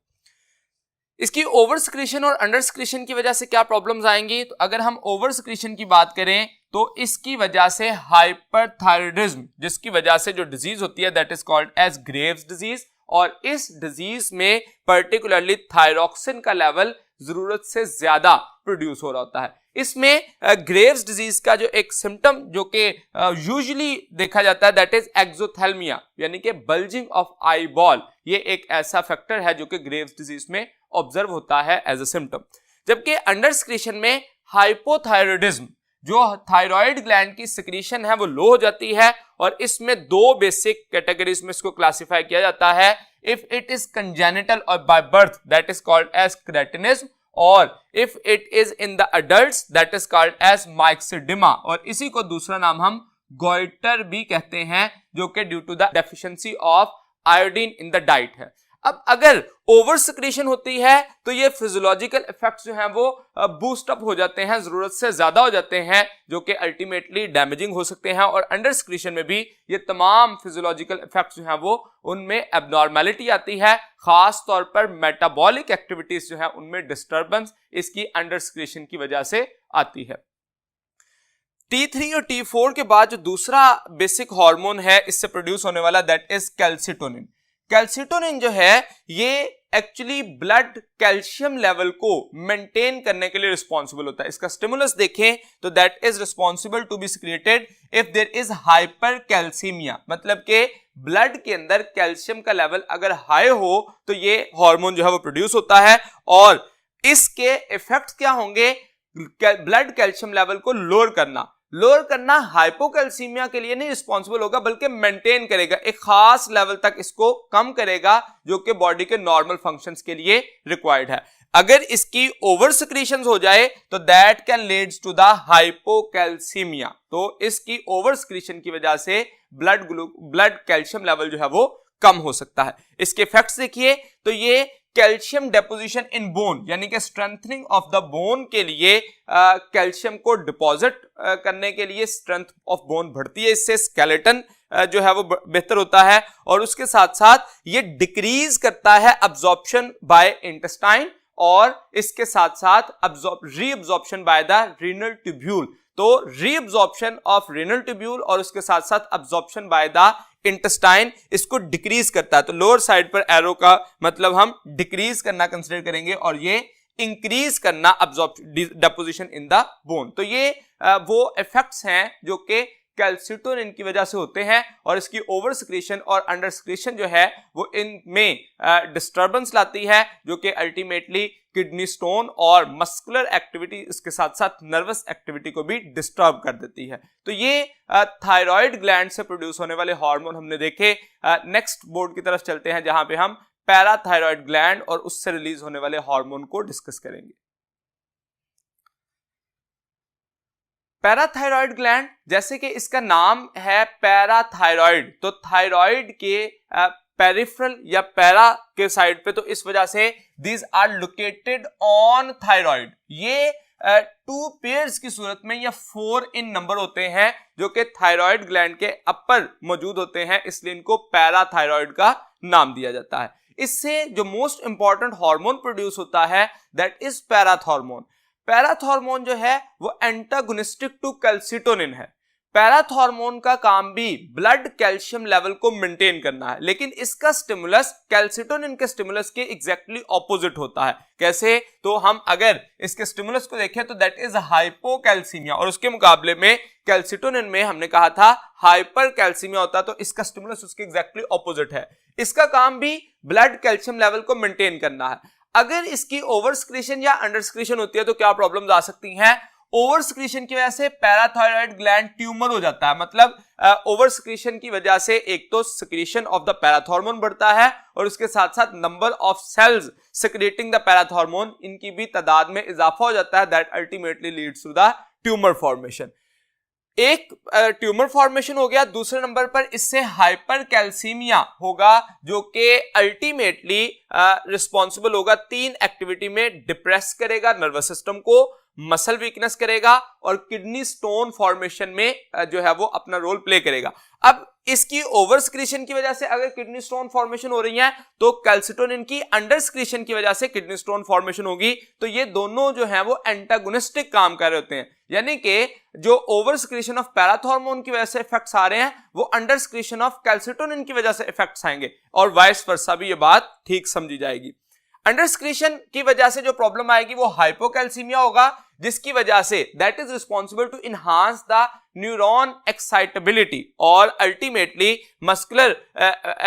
इसकी ओवर सिक्रीशन और अंडर सिक्रीशन की वजह से क्या प्रॉब्लम्स आएंगी? तो अगर हम ओवर सिक्रीशन की बात करें तो इसकी वजह से हाइपरथायराइडिज्म, जिसकी वजह से जो डिजीज होती है that is called as Graves disease, और इस डिजीज में पर्टिकुलरली थायरॉक्सिन का लेवल जरूरत से ज्यादा प्रोड्यूस हो रहा होता है। इसमें ग्रेव्स डिजीज का जो एक सिम्टम जो कि यूजुअली देखा जाता है दैट इज एक्सोथैल्मिया यानी कि बल्जिंग ऑफ आई बॉल। ये एक ऐसा फैक्टर है जो कि ग्रेव्स डिजीज में ऑब्जर्व होता है एज अ सिम्टम। जबकि अंडर सिक्रीशन में हाइपोथायरॉइडिज्म, जो थायराइड ग्लैंड की सिक्रीशन है वो लो हो जाती है और इसमें दो बेसिक कैटेगरीज में इसको क्लासिफाई किया जाता है। इफ इट इज कंजेनिटल और by birth that is called as cretinism, और if it is in the adults that is called as myxoedema, और इसी को दूसरा नाम हम गोइटर भी कहते हैं जो कि due to the deficiency of iodine in the diet है। अब अगर ओवर सिक्रीशन होती है तो ये फिजियोलॉजिकल इफेक्ट्स जो हैं वो बूस्ट अप हो जाते हैं, जरूरत से ज्यादा हो जाते हैं, जो कि अल्टीमेटली डैमेजिंग हो सकते हैं। और अंडर सिक्रीशन में भी ये तमाम फिजियोलॉजिकल इफेक्ट्स जो हैं वो उनमें एबनॉर्मेलिटी आती है, खास तौर पर मेटाबॉलिक एक्टिविटीज जो है उनमें डिस्टर्बेंस इसकी अंडर सिक्रीशन की वजह से आती है। T3 और T4 के बाद जो दूसरा बेसिक हार्मोन है इससे प्रोड्यूस होने वाला दैट इज कैल्सिटोनिन। कैल्सिटोनिन जो है ये एक्चुअली ब्लड कैल्शियम लेवल को मेंटेन करने के लिए रिस्पॉन्सिबल होता है। इसका स्टिमुलस देखें तो that is responsible to be secreted if there is hypercalcaemia, मतलब के ब्लड के अंदर कैल्शियम का लेवल अगर हाई हो तो ये हार्मोन जो है वो प्रोड्यूस होता है। और इसके इफेक्ट्स क्या होंगे? ब्लड कैल्शियम लेवल को लोअर करना हाइपोकैल्सीमिया के लिए नहीं रिस्पॉन्सिबल होगा बल्कि मेंटेन करेगा, एक खास लेवल तक इसको कम करेगा जो कि बॉडी के नॉर्मल फंक्शंस के लिए रिक्वायर्ड है। अगर इसकी ओवर सिक्रीशंस हो जाए तो that can leads to the hypocalcaemia. तो इसकी ओवर सिक्रीशन की वजह से ब्लड कैल्शियम लेवल जो है वो कम हो सकता है। इसके इफेक्ट्स देखिए तो ये कैल्शियम डेपोजिशन इन बोन यानी कि स्ट्रेंथनिंग ऑफ द बोन के लिए कैल्शियम को डिपॉजिट करने के लिए स्ट्रेंथ ऑफ बोन बढ़ती है, इससे स्केलेटन जो है वो बेहतर होता है, और उसके साथ साथ ये डिक्रीज करता है अब्जॉर्प्शन बाय इंटेस्टाइन और इसके साथ साथ reabsorption by the renal tubule. तो रीअब्जॉर्प्शन ऑफ रीनल ट्यूब्यूल और उसके साथ साथ अब्जॉर्प्शन बाय द इंटेस्टाइन इसको डिक्रीज करता है। तो लोअर साइड पर एरो का मतलब हम डिक्रीज करना कंसीडर करेंगे और ये इंक्रीज करना डिपोजिशन इन द बोन। तो ये वो इफेक्ट्स हैं जो कि कैल्सिटोनिन की वजह से होते हैं, और इसकी ओवर सिक्रीशन और अंडर सिक्रीशन जो है वो इनमें डिस्टर्बेंस लाती है, जो कि अल्टीमेटली किडनी स्टोन और मस्कुलर एक्टिविटी इसके साथ साथ नर्वस एक्टिविटी को भी डिस्टर्ब कर देती है। तो ये थायराइड ग्लैंड से प्रोड्यूस होने वाले हार्मोन हमने देखे। नेक्स्ट बोर्ड की तरफ चलते हैं जहां पे हम पैराथायराइड ग्लैंड और उससे रिलीज होने वाले हार्मोन को डिस्कस करेंगे। पैराथायराइड ग्लैंड, जैसे कि इसका नाम है पैराथायराइड, तो थायराइड के पेरिफेरल या पैरा के साइड पे, तो इस वजह से these are located on thyroid. ये 2 पेयर्स की सूरत में या 4 इन नंबर होते हैं जो कि थायराइड ग्लैंड के अपर मौजूद होते हैं, इसलिए इनको पैराथायराइड का नाम दिया जाता है। इससे जो मोस्ट इंपॉर्टेंट हार्मोन प्रोड्यूस होता है दैट इज पैराथॉर्मोन। पैराथॉर्मोन जो है वो एंटागोनिस्टिक टू कैल्सिटोनिन है। पैराथॉर्मोन का काम भी ब्लड कैल्शियम लेवल को मेंटेन करना है, लेकिन इसका स्टिमुलस कैल्सिटोनिन के स्टिमुलस के एग्जैक्टली ऑपोजिट होता है। कैसे? तो हम अगर इसके स्टिमुलस को देखें तो दैट इज हाइपोकैल्सीमिया, और उसके मुकाबले में कैल्सिटोनिन में हमने कहा था हाइपर कैल्सीमिया होता है, तो इसका स्टिमुलस उसके एग्जैक्टली ऑपोजिट है। इसका काम भी ब्लड कैल्शियम लेवल को मेंटेन करना है। अगर इसकी ओवर सिक्रीशन या अंडर सिक्रीशन होती है तो क्या प्रॉब्लम्स आ सकती हैं? ओवर सिक्रीशन की वजह से पैराथायराइड ग्लैंड ट्यूमर हो जाता है, मतलब ओवर सिक्रीशन की वजह से एक तो सिक्रीशन ऑफ द पैराथॉर्मोन बढ़ता है और उसके साथ साथ number of cells secreting the parathormone इनकी भी तादाद में इजाफा हो जाता है, that ultimately leads to the tumour formation. एक ट्यूमर फॉर्मेशन हो गया, दूसरे नंबर पर इससे हाइपर कैल्सीमिया होगा जो कि अल्टीमेटली रिस्पॉन्सिबल होगा 3 एक्टिविटी में, डिप्रेस करेगा नर्वस सिस्टम को, मसल वीकनेस करेगा और किडनी स्टोन फॉर्मेशन में जो है वो अपना रोल प्ले करेगा। अब इसकी ओवर सिक्रीशन की वजह से अगर किडनी स्टोन फॉर्मेशन हो रही है तो कैल्सिटोनिन की अंडर सिक्रीशन की वजह से किडनी स्टोन फॉर्मेशन होगी, तो ये दोनों जो है वो एंटागोनिस्टिक काम कर रहे होते हैं, यानी कि जो ओवर सिक्रीशन ऑफ पैराथॉर्मोन की वजह से इफेक्ट्स आ रहे हैं वो अंडर सिक्रीशन ऑफ कैल्सिटोनिन की वजह से इफेक्ट्स आएंगे, और वाइस वर्सा भी ये बात ठीक समझी जाएगी। अंडर सिक्रीशन की वजह से जो प्रॉब्लम आएगी वो हाइपोकैल्सीमिया होगा, जिसकी वजह से that is responsible to enhance the neuron excitability और अल्टीमेटली मस्कुलर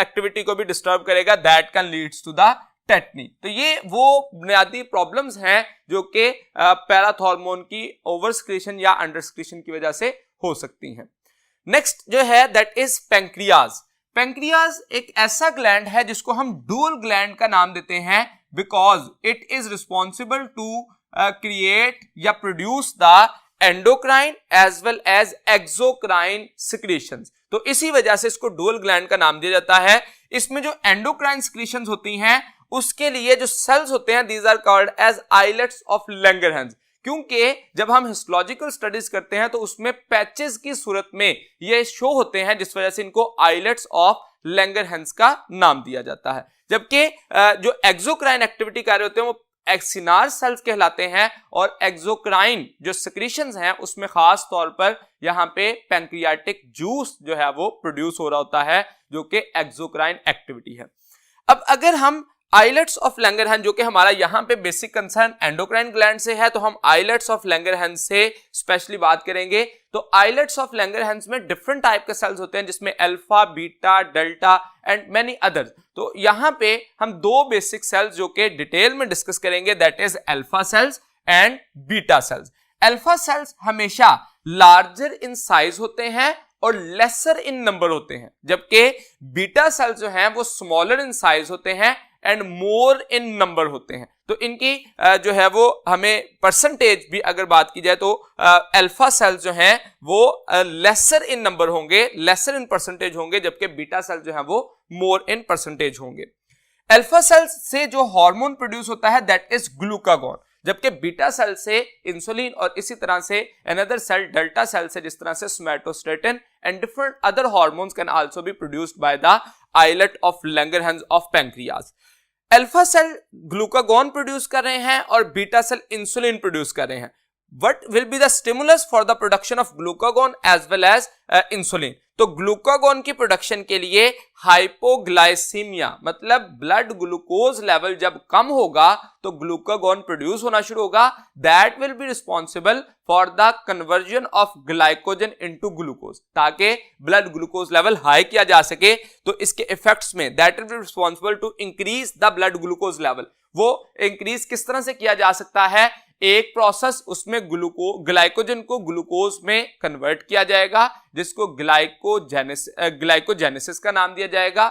एक्टिविटी को भी डिस्टर्ब करेगा, that can leads to the tetany. तो ये वो बुनियादी प्रॉब्लम्स हैं जो कि पैराथॉर्मोन की ओवर सिक्रीशन या अंडर सिक्रीशन की वजह से हो सकती हैं। नेक्स्ट जो है दैट इज पैंक्रियाज। पैंक्रियाज एक ऐसा ग्लैंड है जिसको हम डुअल ग्लैंड का नाम देते हैं because it is responsible to create या produce the endocrine as well as exocrine secretions. तो इसी वजह से इसको डुअल ग्लैंड का नाम दिया जाता है। इसमें जो एंडोक्राइन सिक्रीशंस होती हैं उसके लिए जो सेल्स होते हैं these are called as islets of Langerhans, क्योंकि जब हम हिस्टोलॉजिकल स्टडीज करते हैं तो उसमें पैचेस की सूरत में ये शो होते हैं, जिस वजह से इनको आइलेट्स ऑफ लैंगरहैंस का नाम दिया जाता है। जबकि जो एक्सोक्राइन एक्टिविटी कर रहे होते हैं वो एक्सिनार सेल्स कहलाते हैं, और एक्सोक्राइन जो सिक्रीशंस हैं उसमें खास तौर पर यहाँ पे पैंक्रियाटिक जूस जो है वो प्रोड्यूस हो रहा होता है जो कि एक्सोक्राइन एक्टिविटी है। अब अगर हम आइलेट्स ऑफ लैंगरहैंस, जो कि हमारा यहाँ पे बेसिक कंसर्न एंडोक्राइन ग्लैंड से है, तो हम आइलेट्स ऑफ लैंगरहैंस से स्पेशली बात करेंगे। तो आइलेट्स ऑफ लैंगरहैंस में डिफरेंट टाइप के सेल्स होते हैं जिसमें alpha, beta, delta and many others. तो यहाँ पे हम 2 बेसिक सेल्स जो कि डिटेल में डिस्कस करेंगे, that is alpha cells and beta cells. Alpha cells हमेशा लार्जर इन साइज होते हैं और लेसर इन नंबर होते हैं, जबकि बीटा सेल्स जो हैं वो स्मॉलर इन साइज होते हैं एंड मोर इन नंबर होते हैं। तो इनकी जो है वो हमें परसेंटेज भी अगर बात की जाए तो अल्फा सेल्स जो हैं वो लेसर इन नंबर होंगे, लेसर इन परसेंटेज होंगे, जबकि बीटा सेल्स जो हैं वो मोर इन परसेंटेज होंगे। अल्फा सेल्स से जो हार्मोन प्रोड्यूस होता है दैट इज ग्लूकागॉन, जबकि बीटा सेल से इंसुलिन और इसी तरह से अनदर सेल डेल्टा सेल से जिस तरह से somatostatin and different other hormones can also be produced by the islet of Langerhans of pancreas. Alpha cell glucagon produce कर रहे हैं और बीटा सेल इंसुलिन प्रोड्यूस कर रहे हैं। What will be the stimulus for the production of glucagon as well as insulin? तो glucagon की production के लिए हाइपोग्लाइसीमिया मतलब ब्लड ग्लूकोज लेवल जब कम होगा तो ग्लूकागॉन प्रोड्यूस होना शुरू होगा। That will be responsible for the conversion of glycogen into glucose, ताकि ब्लड ग्लूकोज लेवल हाई किया जा सके। तो इसके इफेक्ट्स में that will be responsible to increase the blood glucose level. वो इंक्रीज किस तरह से किया जा सकता है? एक प्रोसेस, उसमें ग्लाइकोजन को ग्लूकोज में कन्वर्ट किया जाएगा जिसको ग्लाइकोजेनेसिस का नाम दिया जाएगा।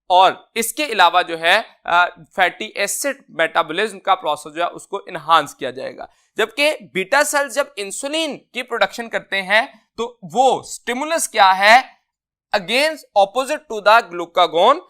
और इसके अलावा जो है फैटी एसिड मेटाबॉलिज्म का प्रोसेस जो है उसको इनहांस किया जाएगा। जबकि बीटा सेल्स जब इंसुलिन की प्रोडक्शन करते हैं तो वो स्टिमुलस क्या है? Against opposite to the glucagon,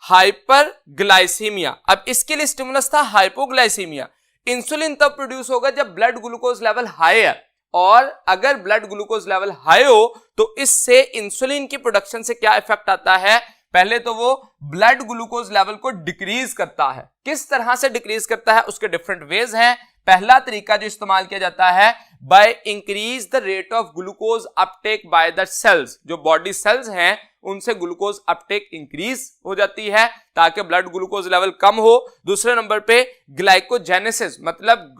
hyperglycaemia. अब इसके लिए स्टिमुलस था हाइपोग्लाइसीमिया। इंसुलिन तब प्रोड्यूस होगा जब ब्लड ग्लूकोज लेवल हाई है, और अगर ब्लड ग्लूकोज लेवल हाई हो तो इससे इंसुलिन की प्रोडक्शन से क्या इफेक्ट आता है? पहले तो वो ब्लड ग्लूकोज लेवल को डिक्रीज करता है। किस तरह से डिक्रीज करता है? उसके डिफरेंट वेज हैं। पहला तरीका जो इस्तेमाल किया जाता है, by increase the rate of glucose uptake by the cells. जो बॉडी सेल्स हैं उनसे ग्लूकोज अपटेक इंक्रीज हो जाती है ताकि ब्लड ग्लूकोज लेवल कम हो। दूसरे नंबर पे ग्लाइकोजेनेसिस मतलब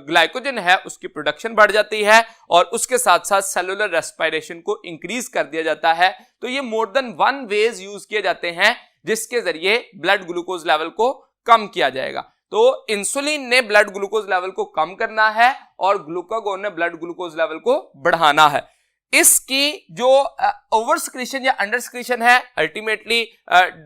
ग्लाइकोजन है उसकी प्रोडक्शन बढ़ जाती है और उसके साथ साथ सेलुलर रेस्पिरेशन को इंक्रीज कर दिया जाता है। तो ये more than one ways use किए जाते हैं जिसके जरिए ब्लड ग्लूकोज लेवल को कम किया जाएगा। तो इंसुलिन ने ब्लड ग्लूकोज लेवल को कम करना है और ग्लूकागॉन ने ब्लड ग्लूकोज लेवल को बढ़ाना है। इसकी जो ओवर सिक्रीशन या अंडर सिक्रीशन है अल्टीमेटली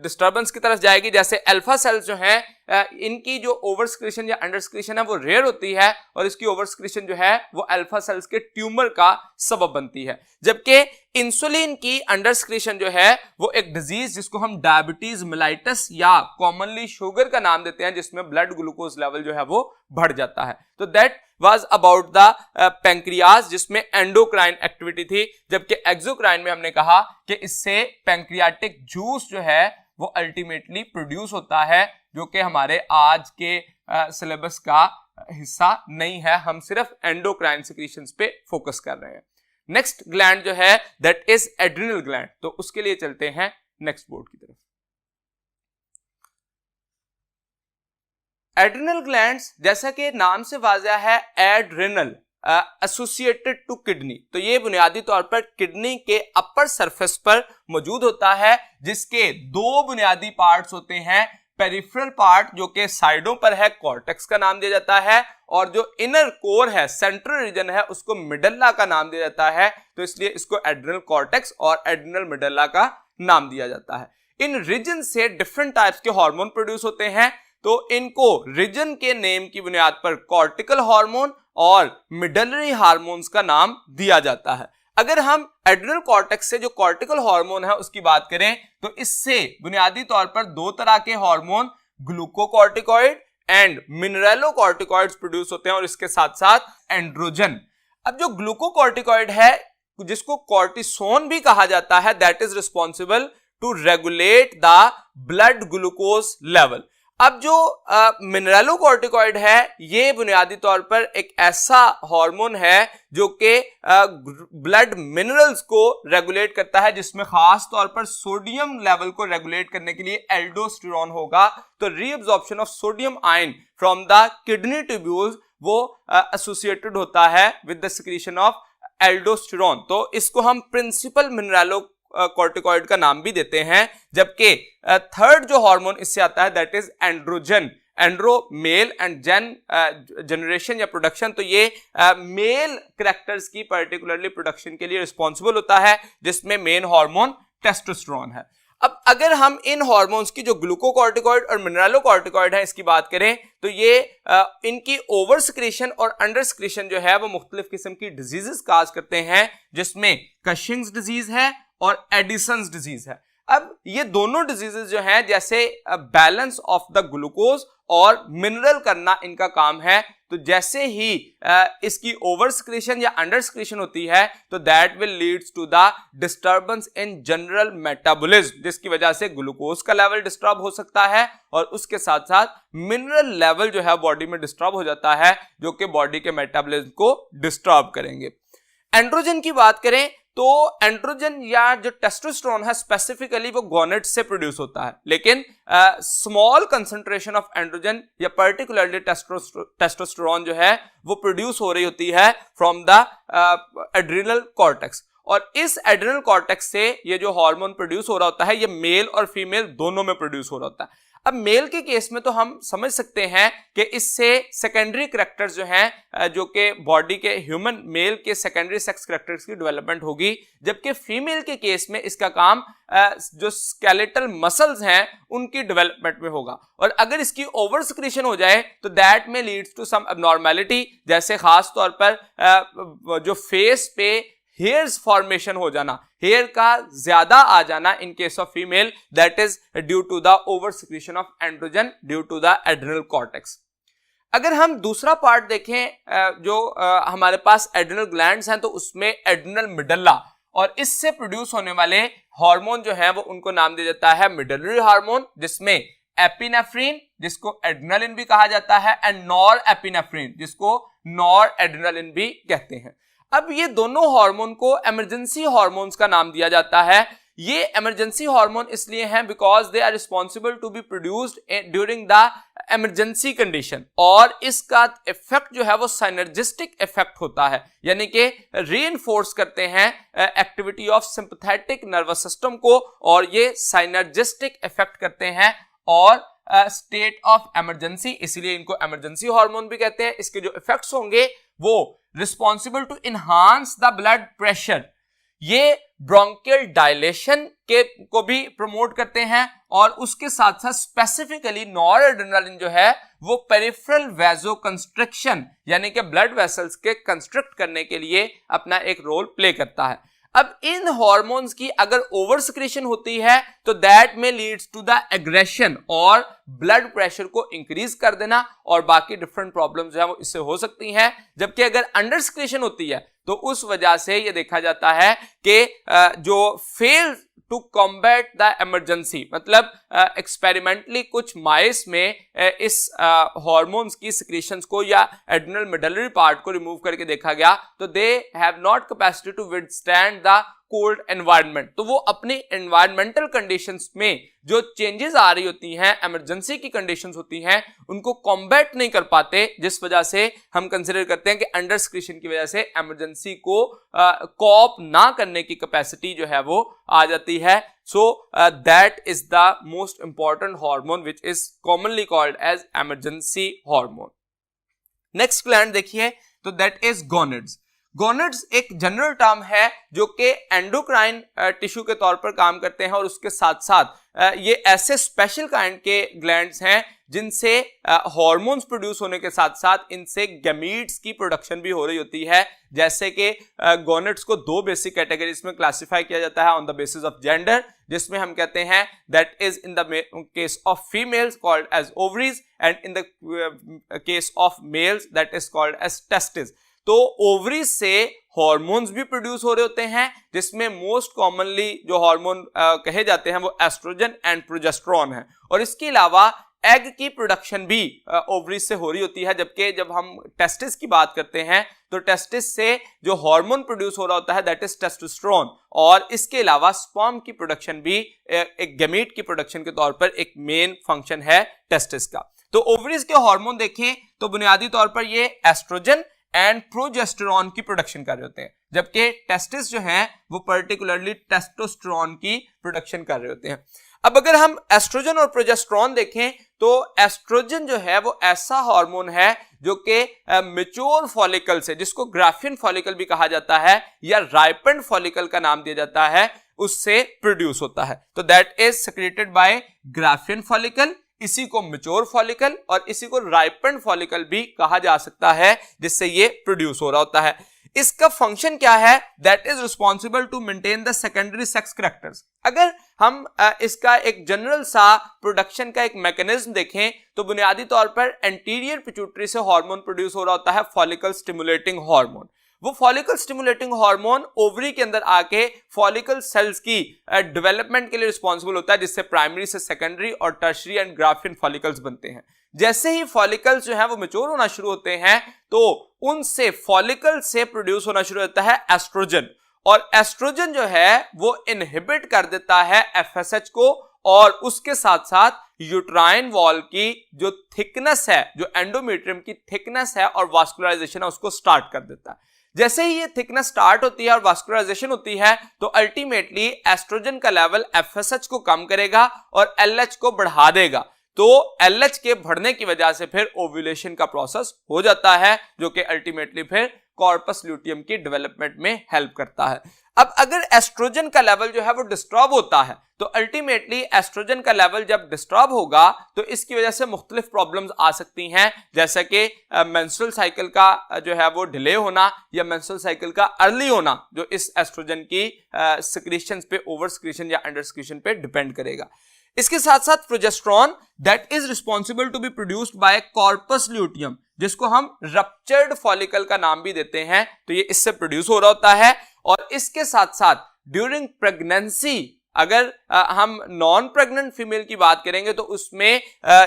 डिस्टर्बेंस की तरफ जाएगी। जैसे अल्फा सेल्स जो हैं इनकी जो ओवर सिक्रीशन या अंडर सिक्रीशन है वो रेयर होती है और इसकी ओवर सिक्रीशन जो है वो अल्फा सेल्स के ट्यूमर का सबब बनती है। जबकि इंसुलिन की अंडर सिक्रीशन जो है वो एक डिजीज जिसको हम डायबिटीज मेलाइटस या कॉमनली शुगर का नाम देते हैं, जिसमें ब्लड ग्लूकोज लेवल जो है वो बढ़ जाता है। तो that was about the pancreas जिसमें एंडोक्राइन एक्टिविटी थी। जबकि एक्सोक्राइन में हमने कहा कि इससे पैंक्रियाटिक जूस जो है वो अल्टीमेटली प्रोड्यूस होता है, जो कि हमारे आज के सिलेबस का हिस्सा नहीं है। हम सिर्फ एंडोक्राइन सिक्रीशंस पे फोकस कर रहे हैं। नेक्स्ट ग्लैंड जो है दैट इज एड्रिनल ग्लैंड। तो उसके लिए चलते हैं नेक्स्ट बोर्ड की तरफ। एड्रिनल ग्लैंड्स जैसा कि नाम से वाज़ह है एड्रिनल एसोसिएटेड टू किडनी, तो ये बुनियादी तौर पर किडनी के अपर सरफेस पर मौजूद होता है, जिसके दो बुनियादी पार्ट्स होते हैं। पेरिफेरल पार्ट जो कि साइडों पर है, कॉर्टेक्स का नाम दिया जाता है, और जो इनर कोर है, सेंट्रल रीजन है, उसको मिडल्ला का नाम दिया जाता है। तो इसलिए इसको एड्रिनल कॉर्टेक्स और एड्रिनल मिडल्ला का नाम दिया जाता है। इन रीजन से डिफरेंट टाइप्स के हार्मोन प्रोड्यूस होते हैं। तो इनको रीजन के नेम की बुनियाद पर कॉर्टिकल हार्मोन और मिडलरी हार्मोन्स का नाम दिया जाता है। अगर हम एड्रिनल कॉर्टेक्स से जो कॉर्टिकल हार्मोन है उसकी बात करें तो इससे बुनियादी तौर पर दो तरह के hormone glucocorticoid and mineralocorticoids produce होते हैं और इसके साथ साथ एंड्रोजन। अब जो ग्लूकोकॉर्टिकॉइड है जिसको कॉर्टिसोन भी कहा जाता है, that is responsible to regulate the blood glucose level. अब जो मिनरलोकॉर्टिकॉइड है ये बुनियादी तौर पर एक ऐसा हार्मोन है जो कि ब्लड मिनरल्स को रेगुलेट करता है, जिसमें खास तौर पर सोडियम लेवल को रेगुलेट करने के लिए एल्डोस्टेरोन होगा। तो reabsorption of sodium ion from the kidney tubules वो एसोसिएटेड होता है with the secretion of aldosterone. तो इसको हम प्रिंसिपल मिनरलो कॉर्टिकॉइड का नाम भी देते हैं। जबकि थर्ड जो हार्मोन इससे आता है that is androgen. Andro male and generation या प्रोडक्शन, तो ये मेल कैरेक्टर्स की पर्टिकुलरली प्रोडक्शन के लिए रिस्पॉन्सिबल होता है, जिसमें मेन हार्मोन टेस्टोस्टेरोन है। अब अगर हम इन हार्मोन्स की जो ग्लूकोकॉर्टिकॉइड और मिनरलोकॉर्टिकॉइड है इसकी बात करें तो ये इनकी ओवर सिक्रीशन और अंडर सिक्रीशन जो है वो मुख्तलिफ किस्म की डिजीजेस काज करते हैं, जिसमें कशिंग्स डिजीज है और एडिसन्स डिजीज है। अब ये दोनों डिजीजेस जो हैं, जैसे बैलेंस ऑफ द ग्लूकोज और मिनरल करना इनका काम है। तो जैसे ही इसकी ओवर सिक्रीशन या अंडर सिक्रीशन होती है तो that will leads to the disturbance in general metabolism, जिसकी वजह से ग्लूकोज का लेवल डिस्टर्ब हो सकता है और उसके साथ साथ मिनरल लेवल जो है बॉडी में डिस्टर्ब हो जाता है, जो कि बॉडी के मेटाबॉलिज्म को डिस्टर्ब करेंगे। एंड्रोजन की बात करें तो एंड्रोजन या जो टेस्टोस्टेरोन है स्पेसिफिकली वो गोनेड्स से प्रोड्यूस होता है, लेकिन स्मॉल कंसंट्रेशन ऑफ एंड्रोजन या पर्टिकुलरली टेस्टोस्टेरोन जो है वो प्रोड्यूस हो रही होती है फ्रॉम द एड्रिनल कॉर्टेक्स। और इस एड्रिनल कॉर्टेक्स से ये जो हार्मोन प्रोड्यूस हो रहा होता है ये मेल और फीमेल दोनों में प्रोड्यूस हो रहा होता है। अब मेल के केस में तो हम समझ सकते हैं कि इससे सेकेंडरी करैक्टर्स जो हैं जो कि बॉडी के ह्यूमन मेल के सेकेंडरी सेक्स करैक्टर्स की डेवलपमेंट होगी, जबकि फीमेल के केस में इसका काम जो स्केलेटल मसल्स हैं उनकी डेवलपमेंट में होगा। और अगर इसकी ओवर सिक्रीशन हो जाए तो दैट में लीड्स टू सम एब्नॉर्मैलिटी, जैसे खास तौर पर जो फेस पे हेयर्स फॉर्मेशन हो जाना, हेयर का ज्यादा आ जाना in case of female, that is due to the over secretion of androgen due to the adrenal cortex. अगर हम दूसरा पार्ट देखें जो हमारे पास एड्रिनल ग्लैंड्स हैं तो उसमें एड्रिनल मिडल्ला और इससे प्रोड्यूस होने वाले हार्मोन जो है वो उनको नाम दिया जाता है मिडलरी हार्मोन, जिसमें एपिनेफ्रिन जिसको एड्रिनलिन भी कहा जाता है एंड नॉर एपिनेफ्रिन जिसको नॉर एड्रिनलिन भी कहते हैं। अब ये दोनों हार्मोन को इमरजेंसी हार्मोन्स का नाम दिया जाता है। ये इमरजेंसी हार्मोन इसलिए हैं because they are responsible to be produced during the emergency condition, और इसका इफेक्ट जो है वो साइनर्जिस्टिक इफेक्ट होता है, यानी कि रीइंफोर्स करते हैं activity of sympathetic nervous system को, और ये साइनर्जिस्टिक इफेक्ट करते हैं और स्टेट ऑफ इमरजेंसी, इसीलिए इनको इमरजेंसी हार्मोन भी कहते हैं। इसके जो इफेक्ट्स होंगे वो responsible to enhance the blood pressure, ये ब्रोंकियल डायलेशन के को भी प्रमोट करते हैं, और उसके साथ साथ स्पेसिफिकली नॉरएड्रेनालिन जो है वो पेरिफेरल वैसो कंस्ट्रिक्शन यानी कि ब्लड वेसल्स के कंस्ट्रक्ट करने के लिए अपना एक रोल प्ले करता है। अब इन हार्मोन्स की अगर ओवर सिक्रीशन होती है तो दैट में लीड्स टू द एग्रेशन और ब्लड प्रेशर को इंक्रीज कर देना, और बाकी डिफरेंट प्रॉब्लम्स जो है वो इससे हो सकती हैं। जबकि अगर अंडर सिक्रीशन होती है तो उस वजह से ये देखा जाता है कि जो fail to combat the emergency, मतलब एक्सपेरिमेंटली कुछ माइस में इस हार्मोन्स की सिक्रीशंस को या एड्रिनल मेडलरी पार्ट को रिमूव करके देखा गया, तो they have not capacity to withstand the cold environment. तो वो अपनी एनवायरमेंटल कंडीशंस में जो चेंजेस आ रही होती हैं, इमरजेंसी की कंडीशंस होती हैं, उनको कॉम्बैट नहीं कर पाते, जिस वजह से हम कंसिडर करते हैं कि अंडर सिक्रीशन की वजह से इमरजेंसी को कॉप ना करने की कैपेसिटी जो है वो आ जाती है। So that is the most important hormone which is commonly called as emergency hormone. Next gland देखिए तो दैट इज गोनेड्स। गोनेड्स एक जनरल टर्म है जो कि एंडोक्राइन टिश्यू के तौर पर काम करते हैं, और उसके साथ साथ ये ऐसे स्पेशल काइंड के ग्लैंड्स हैं जिनसे हार्मोन्स प्रोड्यूस होने के साथ साथ इनसे गैमीट्स की प्रोडक्शन भी हो रही होती है। जैसे कि गोनेड्स को दो बेसिक कैटेगरीज में क्लासिफाई किया जाता है on the basis of gender, जिसमें हम कहते हैं that is in the case of females called as ovaries and in the case of males that is called as testis. तो ओवरीज से हार्मोन्स भी प्रोड्यूस हो रहे होते हैं, जिसमें मोस्ट कॉमनली जो हार्मोन कहे जाते हैं वो एस्ट्रोजन एंड प्रोजेस्टेरोन है, और इसके अलावा एग की प्रोडक्शन भी ओवरीज से हो रही होती है। जबकि जब हम टेस्टिस की बात करते हैं तो टेस्टिस से जो हार्मोन प्रोड्यूस हो रहा होता है दैट इज टेस्टोस्टेरोन, और इसके अलावा स्पर्म की प्रोडक्शन भी एक गैमीट की प्रोडक्शन के तौर पर एक मेन फंक्शन है टेस्टिस का। तो ओवरीज के हार्मोन देखें तो बुनियादी तौर पर ये एस्ट्रोजन एंड प्रोजेस्टेरोन की प्रोडक्शन कर रहे होते हैं, जबकि टेस्टिस जो है वो पर्टिकुलरली टेस्टोस्टेरोन की प्रोडक्शन कर रहे होते हैं। अब अगर हम एस्ट्रोजन और प्रोजेस्टेरोन देखें तो एस्ट्रोजन जो है वो ऐसा हार्मोन है जो कि मैच्योर फॉलिकल से, जिसको ग्राफियन फॉलिकल भी कहा जाता है या राइपेंड फॉलिकल का नाम दिया जाता है, उससे प्रोड्यूस होता है। तो that is secreted bye Graafian follicle, इसी को मैच्योर फॉलिकल और इसी को राइपेंड फॉलिकल भी कहा जा सकता है, जिससे ये प्रोड्यूस हो रहा होता है। इसका फंक्शन क्या है? That is responsible to maintain the secondary sex characters. अगर हम इसका एक जनरल सा प्रोडक्शन का एक मैकेनिज्म देखें तो बुनियादी तौर पर एंटीरियर पिट्यूटरी से हार्मोन प्रोड्यूस हो रहा होता है, फॉलिकल स्टिमुलेटिंग हार्मोन। वो फॉलिकल स्टिमुलेटिंग हार्मोन ओवरी के अंदर आके फॉलिकल सेल्स की डेवलपमेंट के लिए रिस्पॉन्सिबल होता है, जिससे प्राइमरी से सेकेंडरी और टर्शियरी एंड ग्राफिन फॉलिकल्स बनते हैं। जैसे ही फॉलिकल्स जो है वो मैच्योर होना शुरू होते हैं तो उनसे फॉलिकल से प्रोड्यूस होना शुरू होता है एस्ट्रोजन, और एस्ट्रोजन जो है वो इनहिबिट कर देता है एफएसएच को, और उसके साथ साथ यूट्राइन वॉल की जो थिकनेस है, जो एंडोमेट्रियम की थिकनेस है और वास्कुलराइजेशन है, उसको स्टार्ट कर देता है। जैसे ही ये थिकनेस स्टार्ट होती है और वास्कुलराइजेशन होती है तो अल्टीमेटली एस्ट्रोजन का लेवल एफएसएच को कम करेगा और एलएच को बढ़ा देगा। तो एलएच के बढ़ने की वजह से फिर ओव्यूलेशन का प्रोसेस हो जाता है, जो कि अल्टीमेटली फिर कॉर्पस ल्यूटियम की डेवलपमेंट में हेल्प करता है। अब अगर एस्ट्रोजन का लेवल जो है वो डिस्टर्ब होता है तो अल्टीमेटली एस्ट्रोजन का लेवल जब डिस्टर्ब होगा तो इसकी वजह से मुख्तलिफ प्रॉब्लम्स आ सकती हैं, जैसा कि मेंस्ट्रुअल साइकिल का जो है वो डिले होना या मेंस्ट्रुअल साइकिल का अर्ली होना, जो इस एस्ट्रोजन की सिक्रीशंस पे, ओवर सिक्रीशन या अंडर सिक्रीशन पे डिपेंड करेगा। इसके साथ साथ progesterone that is responsible to be produced by corpus luteum, जिसको हम रप्चर्ड फॉलिकल का नाम भी देते हैं, तो ये इससे प्रोड्यूस हो रहा होता है। और इसके साथ साथ ड्यूरिंग प्रेगनेंसी, अगर हम नॉन प्रेग्नेंट फीमेल की बात करेंगे तो उसमें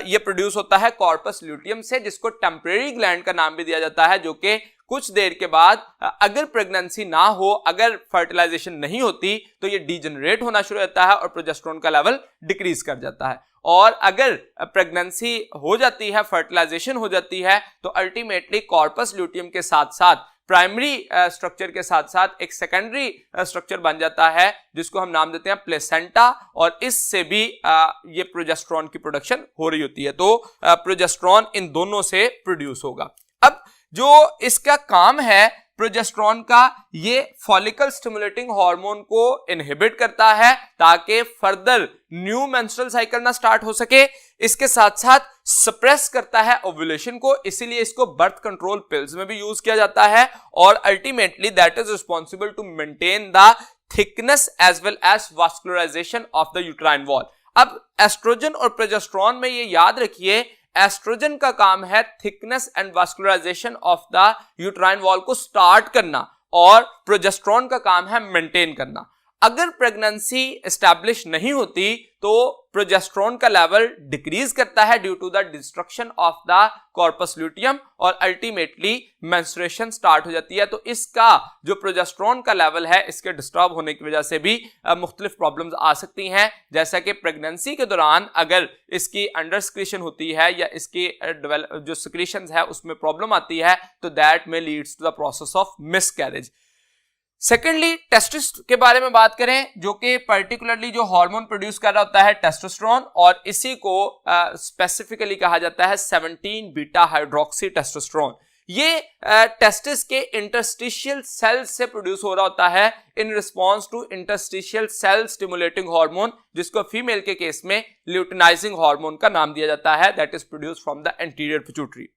ये प्रोड्यूस होता है कॉर्पस ल्यूटियम से, जिसको टेम्परेरी ग्लैंड का नाम भी दिया जाता है, जो कि कुछ देर के बाद अगर प्रेगनेंसी ना हो, अगर फर्टिलाइजेशन नहीं होती तो ये डीजनरेट होना शुरू होता है और प्रोजेस्टेरॉन का लेवल डिक्रीज कर जाता है। और अगर प्रेगनेंसी हो जाती है, फर्टिलाइजेशन हो जाती है, तो अल्टीमेटली कॉर्पस ल्यूटियम के साथ साथ प्राइमरी स्ट्रक्चर के साथ साथ एक सेकेंडरी स्ट्रक्चर बन जाता है, जिसको हम नाम देते हैं प्लेसेंटा, और इससे भी ये प्रोजेस्टेरॉन की प्रोडक्शन हो रही होती है। तो प्रोजेस्टेरॉन इन दोनों से प्रोड्यूस होगा। अब जो इसका काम है प्रोजेस्टेरॉन का, ये फॉलिकल स्टिमुलेटिंग हार्मोन को इनहिबिट करता है ताकि फर्दर न्यू मेंस्ट्रुअल साइकिल ना स्टार्ट हो सके। इसके साथ साथ सप्रेस करता है ओव्यूलेशन को, इसीलिए इसको बर्थ कंट्रोल पिल्स में भी यूज किया जाता है, और ultimately that is responsible to maintain the thickness as well as vascularisation of the uterine wall. अब एस्ट्रोजन और प्रोजेस्टेरॉन में ये याद रखिए, एस्ट्रोजन का काम है thickness and vascularisation of the uterine wall को स्टार्ट करना, और प्रोजेस्टेरॉन का काम है मेंटेन करना। अगर प्रेगनेंसी एस्टैब्लिश नहीं होती तो प्रोजेस्टेरॉन का लेवल डिक्रीज करता है due to the destruction of the corpus luteum, और अल्टीमेटली मेंस्ट्रुएशन स्टार्ट हो जाती है। तो इसका जो प्रोजेस्टेरॉन का लेवल है, इसके डिस्टर्ब होने की वजह से भी मुख्तलिफ प्रॉब्लम्स आ सकती हैं, जैसा कि प्रेगनेंसी के दौरान अगर इसकी अंडर सिक्रीशन होती है या इसकी जो सिक्रीशंस है उसमें प्रॉब्लम आती है तो दैट में leads to the process of miscarriage. Secondly testis के बारे में बात करें, जो कि पर्टिकुलरली जो हार्मोन प्रोड्यूस कर रहा होता है टेस्टोस्टेरोन, और इसी को स्पेसिफिकली कहा जाता है 17 बीटा हाइड्रोक्सी टेस्टोस्टेरोन। ये टेस्टिस के इंटरस्टिशियल सेल्स से प्रोड्यूस हो रहा होता है in response to interstitial cell stimulating hormone, जिसको फीमेल के केस में ल्यूटिनाइजिंग हार्मोन का नाम दिया जाता है, that is produce from the anterior pituitary.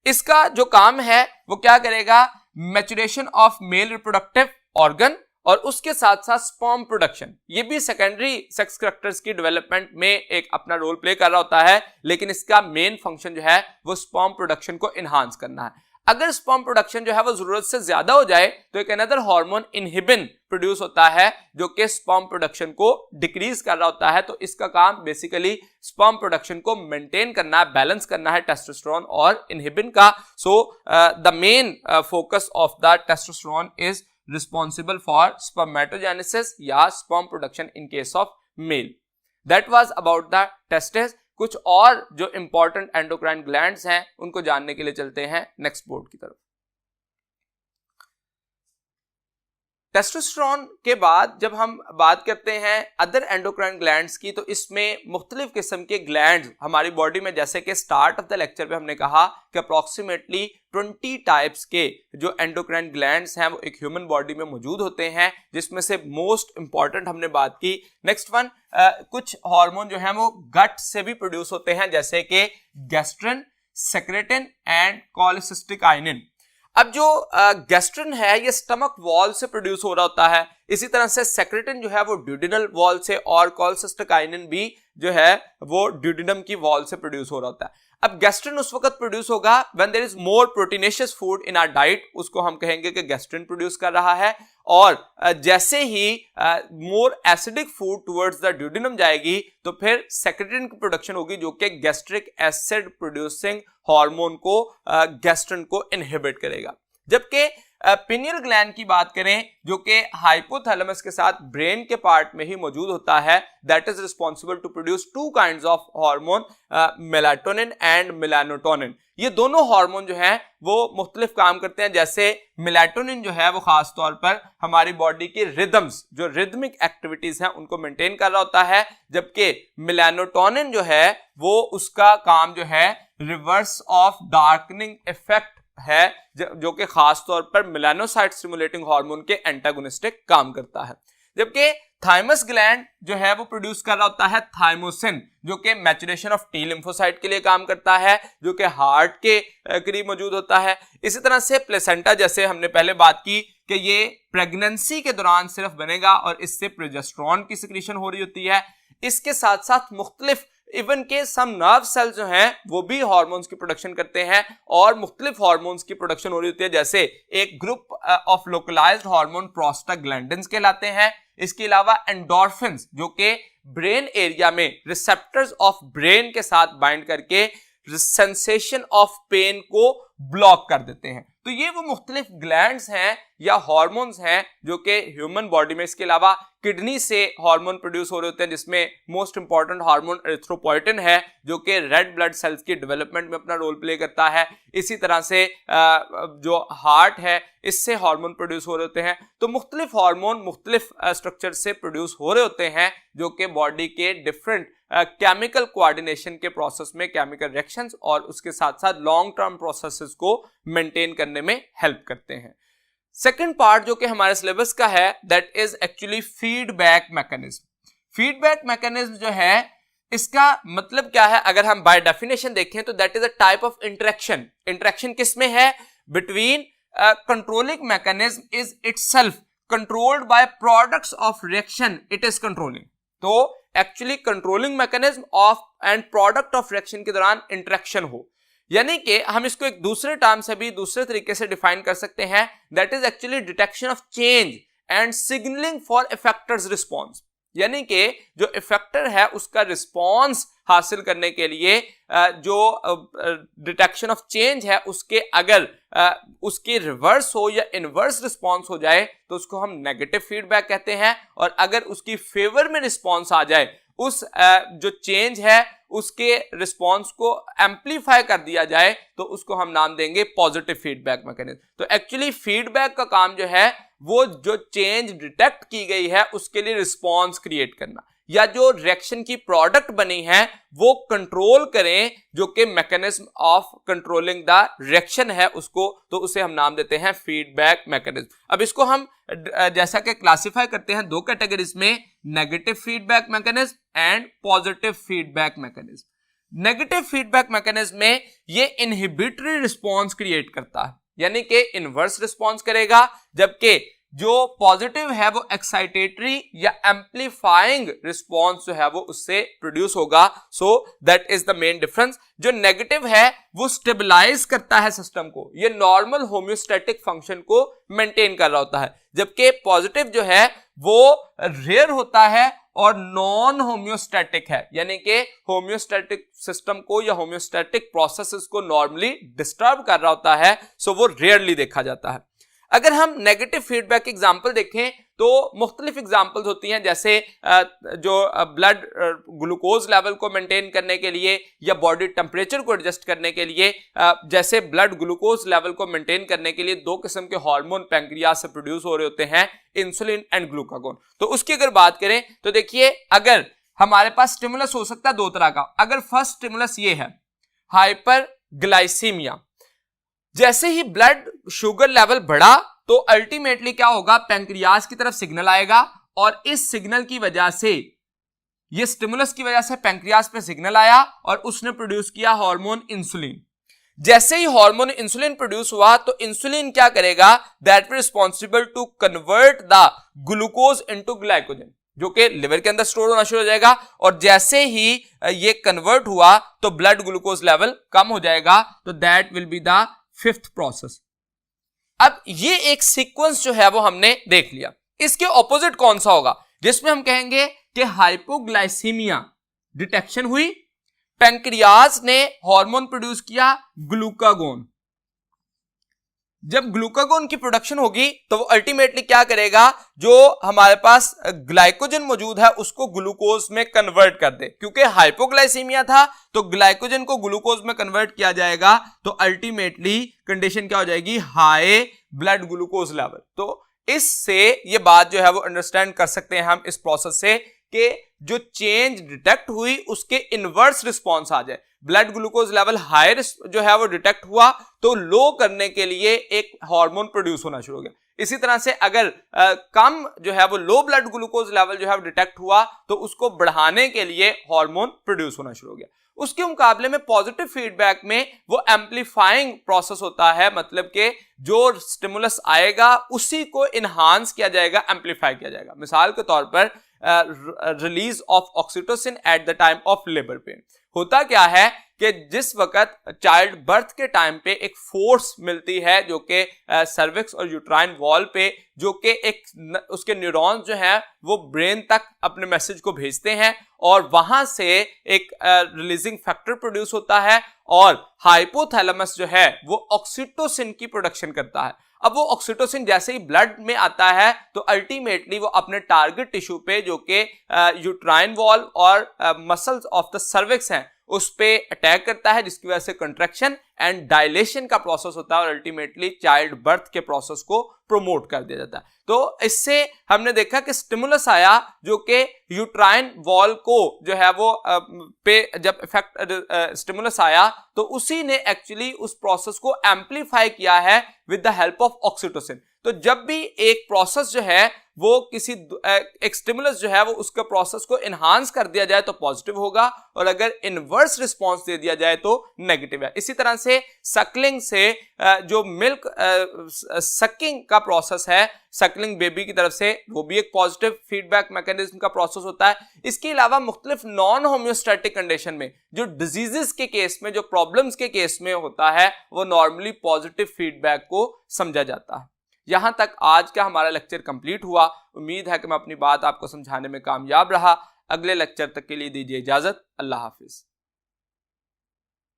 इसका जो काम है वो क्या करेगा, maturation of male reproductive organ, और उसके साथ साथ स्पर्म प्रोडक्शन। ये भी सेकेंडरी सेक्स कैरेक्टर्स की डेवलपमेंट में एक अपना रोल प्ले कर रहा होता है, लेकिन इसका मेन फंक्शन जो है वो स्पर्म प्रोडक्शन को इनहांस करना है। अगर स्पर्म प्रोडक्शन जो है वो जरूरत से ज्यादा हो जाए तो एक अनदर हार्मोन इनहिबिन प्रोड्यूस होता है, जो कि स्पर्म प्रोडक्शन को डिक्रीज कर रहा होता है। तो इसका काम बेसिकली स्पर्म प्रोडक्शन को मेंटेन करना है, बैलेंस करना है टेस्टोस्टेरोन और इनहिबिन का। So the main focus of the testosterone is responsible for spermatogenesis या sperm production in case of male. That was about the testes. कुछ और जो important endocrine glands हैं उनको जानने के लिए चलते हैं नेक्स्ट बोर्ड की तरफ। टेस्टोस्टेरोन के बाद जब हम बात करते हैं अदर एंडोक्राइन ग्लैंड्स की, तो इसमें मुख्तलिफ किस्म के ग्लैंड्स हमारी बॉडी में, जैसे कि स्टार्ट ऑफ द लेक्चर पे हमने कहा कि अप्रॉक्सीमेटली 20 टाइप्स के जो एंडोक्राइन ग्लैंड्स हैं वो एक ह्यूमन बॉडी में मौजूद होते हैं, जिसमें से मोस्ट इंपॉर्टेंट हमने बात की। नेक्स्ट वन, कुछ हार्मोन जो हैं वो गट से भी प्रोड्यूस होते हैं, जैसे कि गैस्ट्रिन, सेक्रेटिन एंड कोलेसिस्टिक आइनिन। अब जो गैस्ट्रिन है ये स्टमक वॉल से प्रोड्यूस हो रहा होता है, इसी तरह से सेक्रेटिन जो है वो ड्यूडिनल वॉल से, और कोलेसिस्टोकाइनिन भी जो है वो ड्यूडिनम की वॉल से प्रोड्यूस हो रहा होता है। अब गैस्ट्रिन उस वक्त प्रोड्यूस होगा when there is more proteinaceous food in our diet, उसको हम कहेंगे कि गैस्ट्रिन प्रोड्यूस कर रहा है। और जैसे ही more acidic food towards the duodenum जाएगी तो फिर सेक्रेटिन की प्रोडक्शन होगी, जो कि गैस्ट्रिक एसिड प्रोड्यूसिंग हार्मोन को गैस्ट्रिन को इनहिबिट करेगा। जबकि पिनियल ग्लैंड की बात करें जो कि हाइपोथैलेमस के साथ ब्रेन के पार्ट में ही मौजूद होता है, that is responsible to produce two kinds of hormone, melatonin and melanotonin. ये दोनों हार्मोन जो हैं वो मुख्तलिफ काम करते हैं। जैसे मेलाटोनिन जो है वो खास तौर पर हमारी बॉडी की रिदम्स, जो रिदमिक एक्टिविटीज हैं उनको मेंटेन कर रहा होता है, जबकि मेलानोटोनिन जो है वो उसका काम जो है रिवर्स ऑफ डार्कनिंग इफेक्ट है, जो कि खास तौर पर मेलानोसाइट स्टिमुलेटिंग हार्मोन के एंटागोनिस्टिक काम करता है। जबकि थाइमस ग्लैंड जो है वो प्रोड्यूस कर रहा होता है थाइमोसिन, जो कि मैचुरेशन ऑफ टी लिम्फोसाइट के लिए काम करता है, जो कि हार्ट के करीब मौजूद होता है। इसी तरह से प्लेसेंटा, जैसे हमने पहले बात की कि ये प्रेगनेंसी के दौरान सिर्फ बनेगा और इससे प्रोजेस्टेरोन की सिक्रीशन हो रही होती है। इसके साथ साथ मुख्तलिफ इवन के सम नर्व सेल्स जो हैं वो भी हार्मोन्स की प्रोडक्शन करते हैं और मुख्तलिफ हार्मोन्स की प्रोडक्शन हो रही होती है। जैसे एक group of localized hormone prostaglandins कहलाते हैं। इसके अलावा एंडोर्फिन्स जो कि ब्रेन एरिया में रिसेप्टर्स ऑफ ब्रेन के साथ बाइंड करके सेंसेशन ऑफ पेन को ब्लॉक कर देते हैं। तो ये वो मुख्तलिफ ग्लैंड्स हैं या हार्मोन्स हैं जो कि ह्यूमन बॉडी में, इसके अलावा किडनी से हार्मोन प्रोड्यूस हो रहे होते हैं, जिसमें मोस्ट इंपॉर्टेंट हार्मोन एरिथ्रोपोइटिन है जो कि रेड ब्लड सेल्स की डेवलपमेंट में अपना रोल प्ले करता है। इसी तरह से जो हार्ट है इससे हार्मोन प्रोड्यूस हो रहे होते हैं। तो मुख्तलिफ हार्मोन मुख्तलिफ स्ट्रक्चर से प्रोड्यूस हो रहे होते हैं जो कि बॉडी के डिफरेंट केमिकल कोऑर्डिनेशन के प्रोसेस में, केमिकल रिएक्शंस और उसके साथ साथ लॉन्ग टर्म प्रोसेसेस को मेंटेन करने में हेल्प करते हैं। सेकंड पार्ट जो कि हमारे सिलेबस का है that is actually feedback mechanism. Feedback mechanism जो है इसका मतलब क्या है, अगर हम बाय डेफिनेशन देखें तो that is a type of interaction. Interaction किसमें है? Between controlling mechanism is itself controlled by products of reaction it is controlling. तो actually controlling mechanism of end product of reaction के दौरान इंटरेक्शन हो, यानी कि हम इसको एक दूसरे टर्म से भी दूसरे तरीके से डिफाइन कर सकते हैं, that is actually detection of change and signalling for effectors response. यानी कि जो इफेक्टर है उसका रिस्पॉन्स हासिल करने के लिए जो डिटेक्शन ऑफ चेंज है उसके अगर उसकी रिवर्स हो या इनवर्स रिस्पॉन्स हो जाए तो उसको हम नेगेटिव फीडबैक कहते हैं, और अगर उसकी फेवर में रिस्पॉन्स आ जाए, उस जो चेंज है उसके रिस्पॉन्स को एम्पलीफाई कर दिया जाए तो उसको हम नाम देंगे पॉजिटिव फीडबैक मैकेनिज्म। तो एक्चुअली फीडबैक का काम जो है वो जो चेंज डिटेक्ट की गई है उसके लिए रिस्पॉन्स क्रिएट करना, या जो रिएक्शन की प्रोडक्ट बनी है वो कंट्रोल करें, जो कि mechanism of controlling the reaction है उसको, तो उसे हम नाम देते हैं फीडबैक मैकेनिज्म। अब इसको हम जैसा कि क्लासिफाई करते हैं दो कैटेगरीज में, negative feedback mechanism and positive feedback mechanism. Negative feedback mechanism में ये इनहिबिटरी रिस्पॉन्स क्रिएट करता है, यानी कि इनवर्स रिस्पॉन्स करेगा, जबकि जो पॉजिटिव है वो एक्साइटेटरी या एम्पलीफाइंग रिस्पॉन्स जो है वो उससे प्रोड्यूस होगा। सो that is the main difference. जो नेगेटिव है वो स्टेबलाइज करता है सिस्टम को, ये नॉर्मल होम्योस्टैटिक फंक्शन को मेंटेन कर रहा होता है, जबकि पॉजिटिव जो है वो रेयर होता है और नॉन होम्योस्टैटिक है, यानी कि होम्योस्टैटिक सिस्टम को या होम्योस्टैटिक प्रोसेसेस को नॉर्मली डिस्टर्ब कर रहा होता है, सो वो रेयरली देखा जाता है। अगर हम नेगेटिव फीडबैक एग्जाम्पल देखें तो मुख्तलिफ एग्जाम्पल्स होती हैं, जैसे जो ब्लड ग्लूकोज लेवल को मेंटेन करने के लिए या बॉडी टेम्परेचर को एडजस्ट करने के लिए, जैसे ब्लड ग्लूकोज लेवल को मेंटेन करने के लिए दो किस्म के हार्मोन पैंक्रियाज से प्रोड्यूस हो रहे होते हैं, इंसुलिन एंड ग्लूकागोन। तो उसकी अगर बात करें तो देखिए, अगर हमारे पास स्टिमुलस हो सकता है दो तरह का। अगर फर्स्ट स्टिमुलस ये है हाइपरग्लाइसीमिया, जैसे ही ब्लड शुगर लेवल बढ़ा तो अल्टीमेटली क्या होगा, पैंक्रियाज की तरफ सिग्नल आएगा और इस सिग्नल की वजह से, ये स्टिमुलस की वजह से पैंक्रियाज पे सिग्नल आया और उसने प्रोड्यूस किया हार्मोन इंसुलिन। जैसे ही हार्मोन इंसुलिन प्रोड्यूस हुआ तो इंसुलिन क्या करेगा, that will responsible to convert the glucose into glycogen, जो कि लिवर के अंदर स्टोर होना शुरू हो जाएगा। और जैसे ही ये कन्वर्ट हुआ तो ब्लड ग्लूकोज लेवल कम हो जाएगा, तो that will be the fifth process. अब ये एक सीक्वेंस जो है वो हमने देख लिया। इसके ऑपोजिट कौन सा होगा, जिसमें हम कहेंगे कि हाइपोग्लाइसीमिया डिटेक्शन हुई, पैंक्रियाज ने हार्मोन प्रोड्यूस किया ग्लूकागोन। जब ग्लूकागोन की प्रोडक्शन होगी तो वो अल्टीमेटली क्या करेगा, जो हमारे पास ग्लाइकोजन मौजूद है उसको ग्लूकोज में कन्वर्ट कर दे। क्योंकि हाइपोग्लाइसीमिया था तो ग्लाइकोजन को ग्लूकोज में कन्वर्ट किया जाएगा, तो अल्टीमेटली कंडीशन क्या हो जाएगी, हाई ब्लड ग्लूकोज लेवल। तो इससे ये बात जो है वो अंडरस्टैंड कर सकते हैं हम इस प्रोसेस से कि जो चेंज डिटेक्ट हुई उसके इनवर्स रिस्पॉन्स आ जाए। ब्लड ग्लूकोज लेवल हाई जो है वो डिटेक्ट हुआ तो लो करने के लिए एक हार्मोन प्रोड्यूस होना शुरू हो गया। इसी तरह से अगर कम जो है वो लो ब्लड ग्लूकोज लेवल जो है वो डिटेक्ट हुआ तो उसको बढ़ाने के लिए हार्मोन प्रोड्यूस होना शुरू हो गया। उसके मुकाबले में पॉजिटिव फीडबैक में वो एम्पलीफाइंग प्रोसेस होता है, मतलब कि जो स्टिमुलस आएगा उसी को इनहांस किया जाएगा, एम्पलीफाई किया जाएगा। मिसाल के तौर पर release of oxytocin at the time of labour pain. होता क्या है कि जिस वक्त चाइल्ड बर्थ के टाइम पे एक फोर्स मिलती है जो कि सर्विक्स और यूट्राइन वॉल पे, जो कि एक उसके न्यूरॉन्स जो हैं वो ब्रेन तक अपने मैसेज को भेजते हैं और वहां से एक रिलीजिंग फैक्टर प्रोड्यूस होता है और हाइपोथैलेमस जो है वो ऑक्सीटोसिन की प्रोडक्शन करता है। अब वो ऑक्सीटोसिन जैसे ही ब्लड में आता है तो अल्टीमेटली वो अपने टारगेट टिश्यू पे जो कि यूट्राइन वॉल और मसल्स ऑफ द सर्विक्स हैं उस पे अटैक करता है, जिसकी वजह से कंट्रैक्शन एंड डायलेशन का प्रोसेस होता है और अल्टीमेटली चाइल्ड बर्थ के प्रोसेस को प्रमोट कर दिया जाता है। तो इससे हमने देखा कि स्टिमुलस आया जो कि यूट्राइन वॉल को जो है वो पे जब इफेक्ट स्टिमुलस आया तो उसी ने एक्चुअली उस प्रोसेस को एम्पलीफाई किया है with the help of oxytocin. तो जब भी एक प्रोसेस जो है वो किसी एक स्टिमुलस जो है वो उसके प्रोसेस को इनहांस कर दिया जाए तो पॉजिटिव होगा और अगर इनवर्स रिस्पांस दे दिया जाए तो नेगेटिव है। इसी तरह से सकलिंग से जो मिल्क सकिंग का प्रोसेस है सकलिंग बेबी की तरफ से, वो भी एक पॉजिटिव फीडबैक मैकेनिज्म का प्रोसेस होता है। इसके अलावा मुख्तलिफ नॉन होम्योस्टैटिक कंडीशन में जो डिजीजेस के केस में, जो प्रॉब्लम्स के केस में होता है, वो नॉर्मली पॉजिटिव फीडबैक को समझा जाता है। यहां तक आज का हमारा लेक्चर कंप्लीट हुआ। उम्मीद है कि मैं अपनी बात आपको समझाने में कामयाब रहा। अगले लेक्चर तक के लिए दीजिए इजाजत। अल्लाह हाफिज।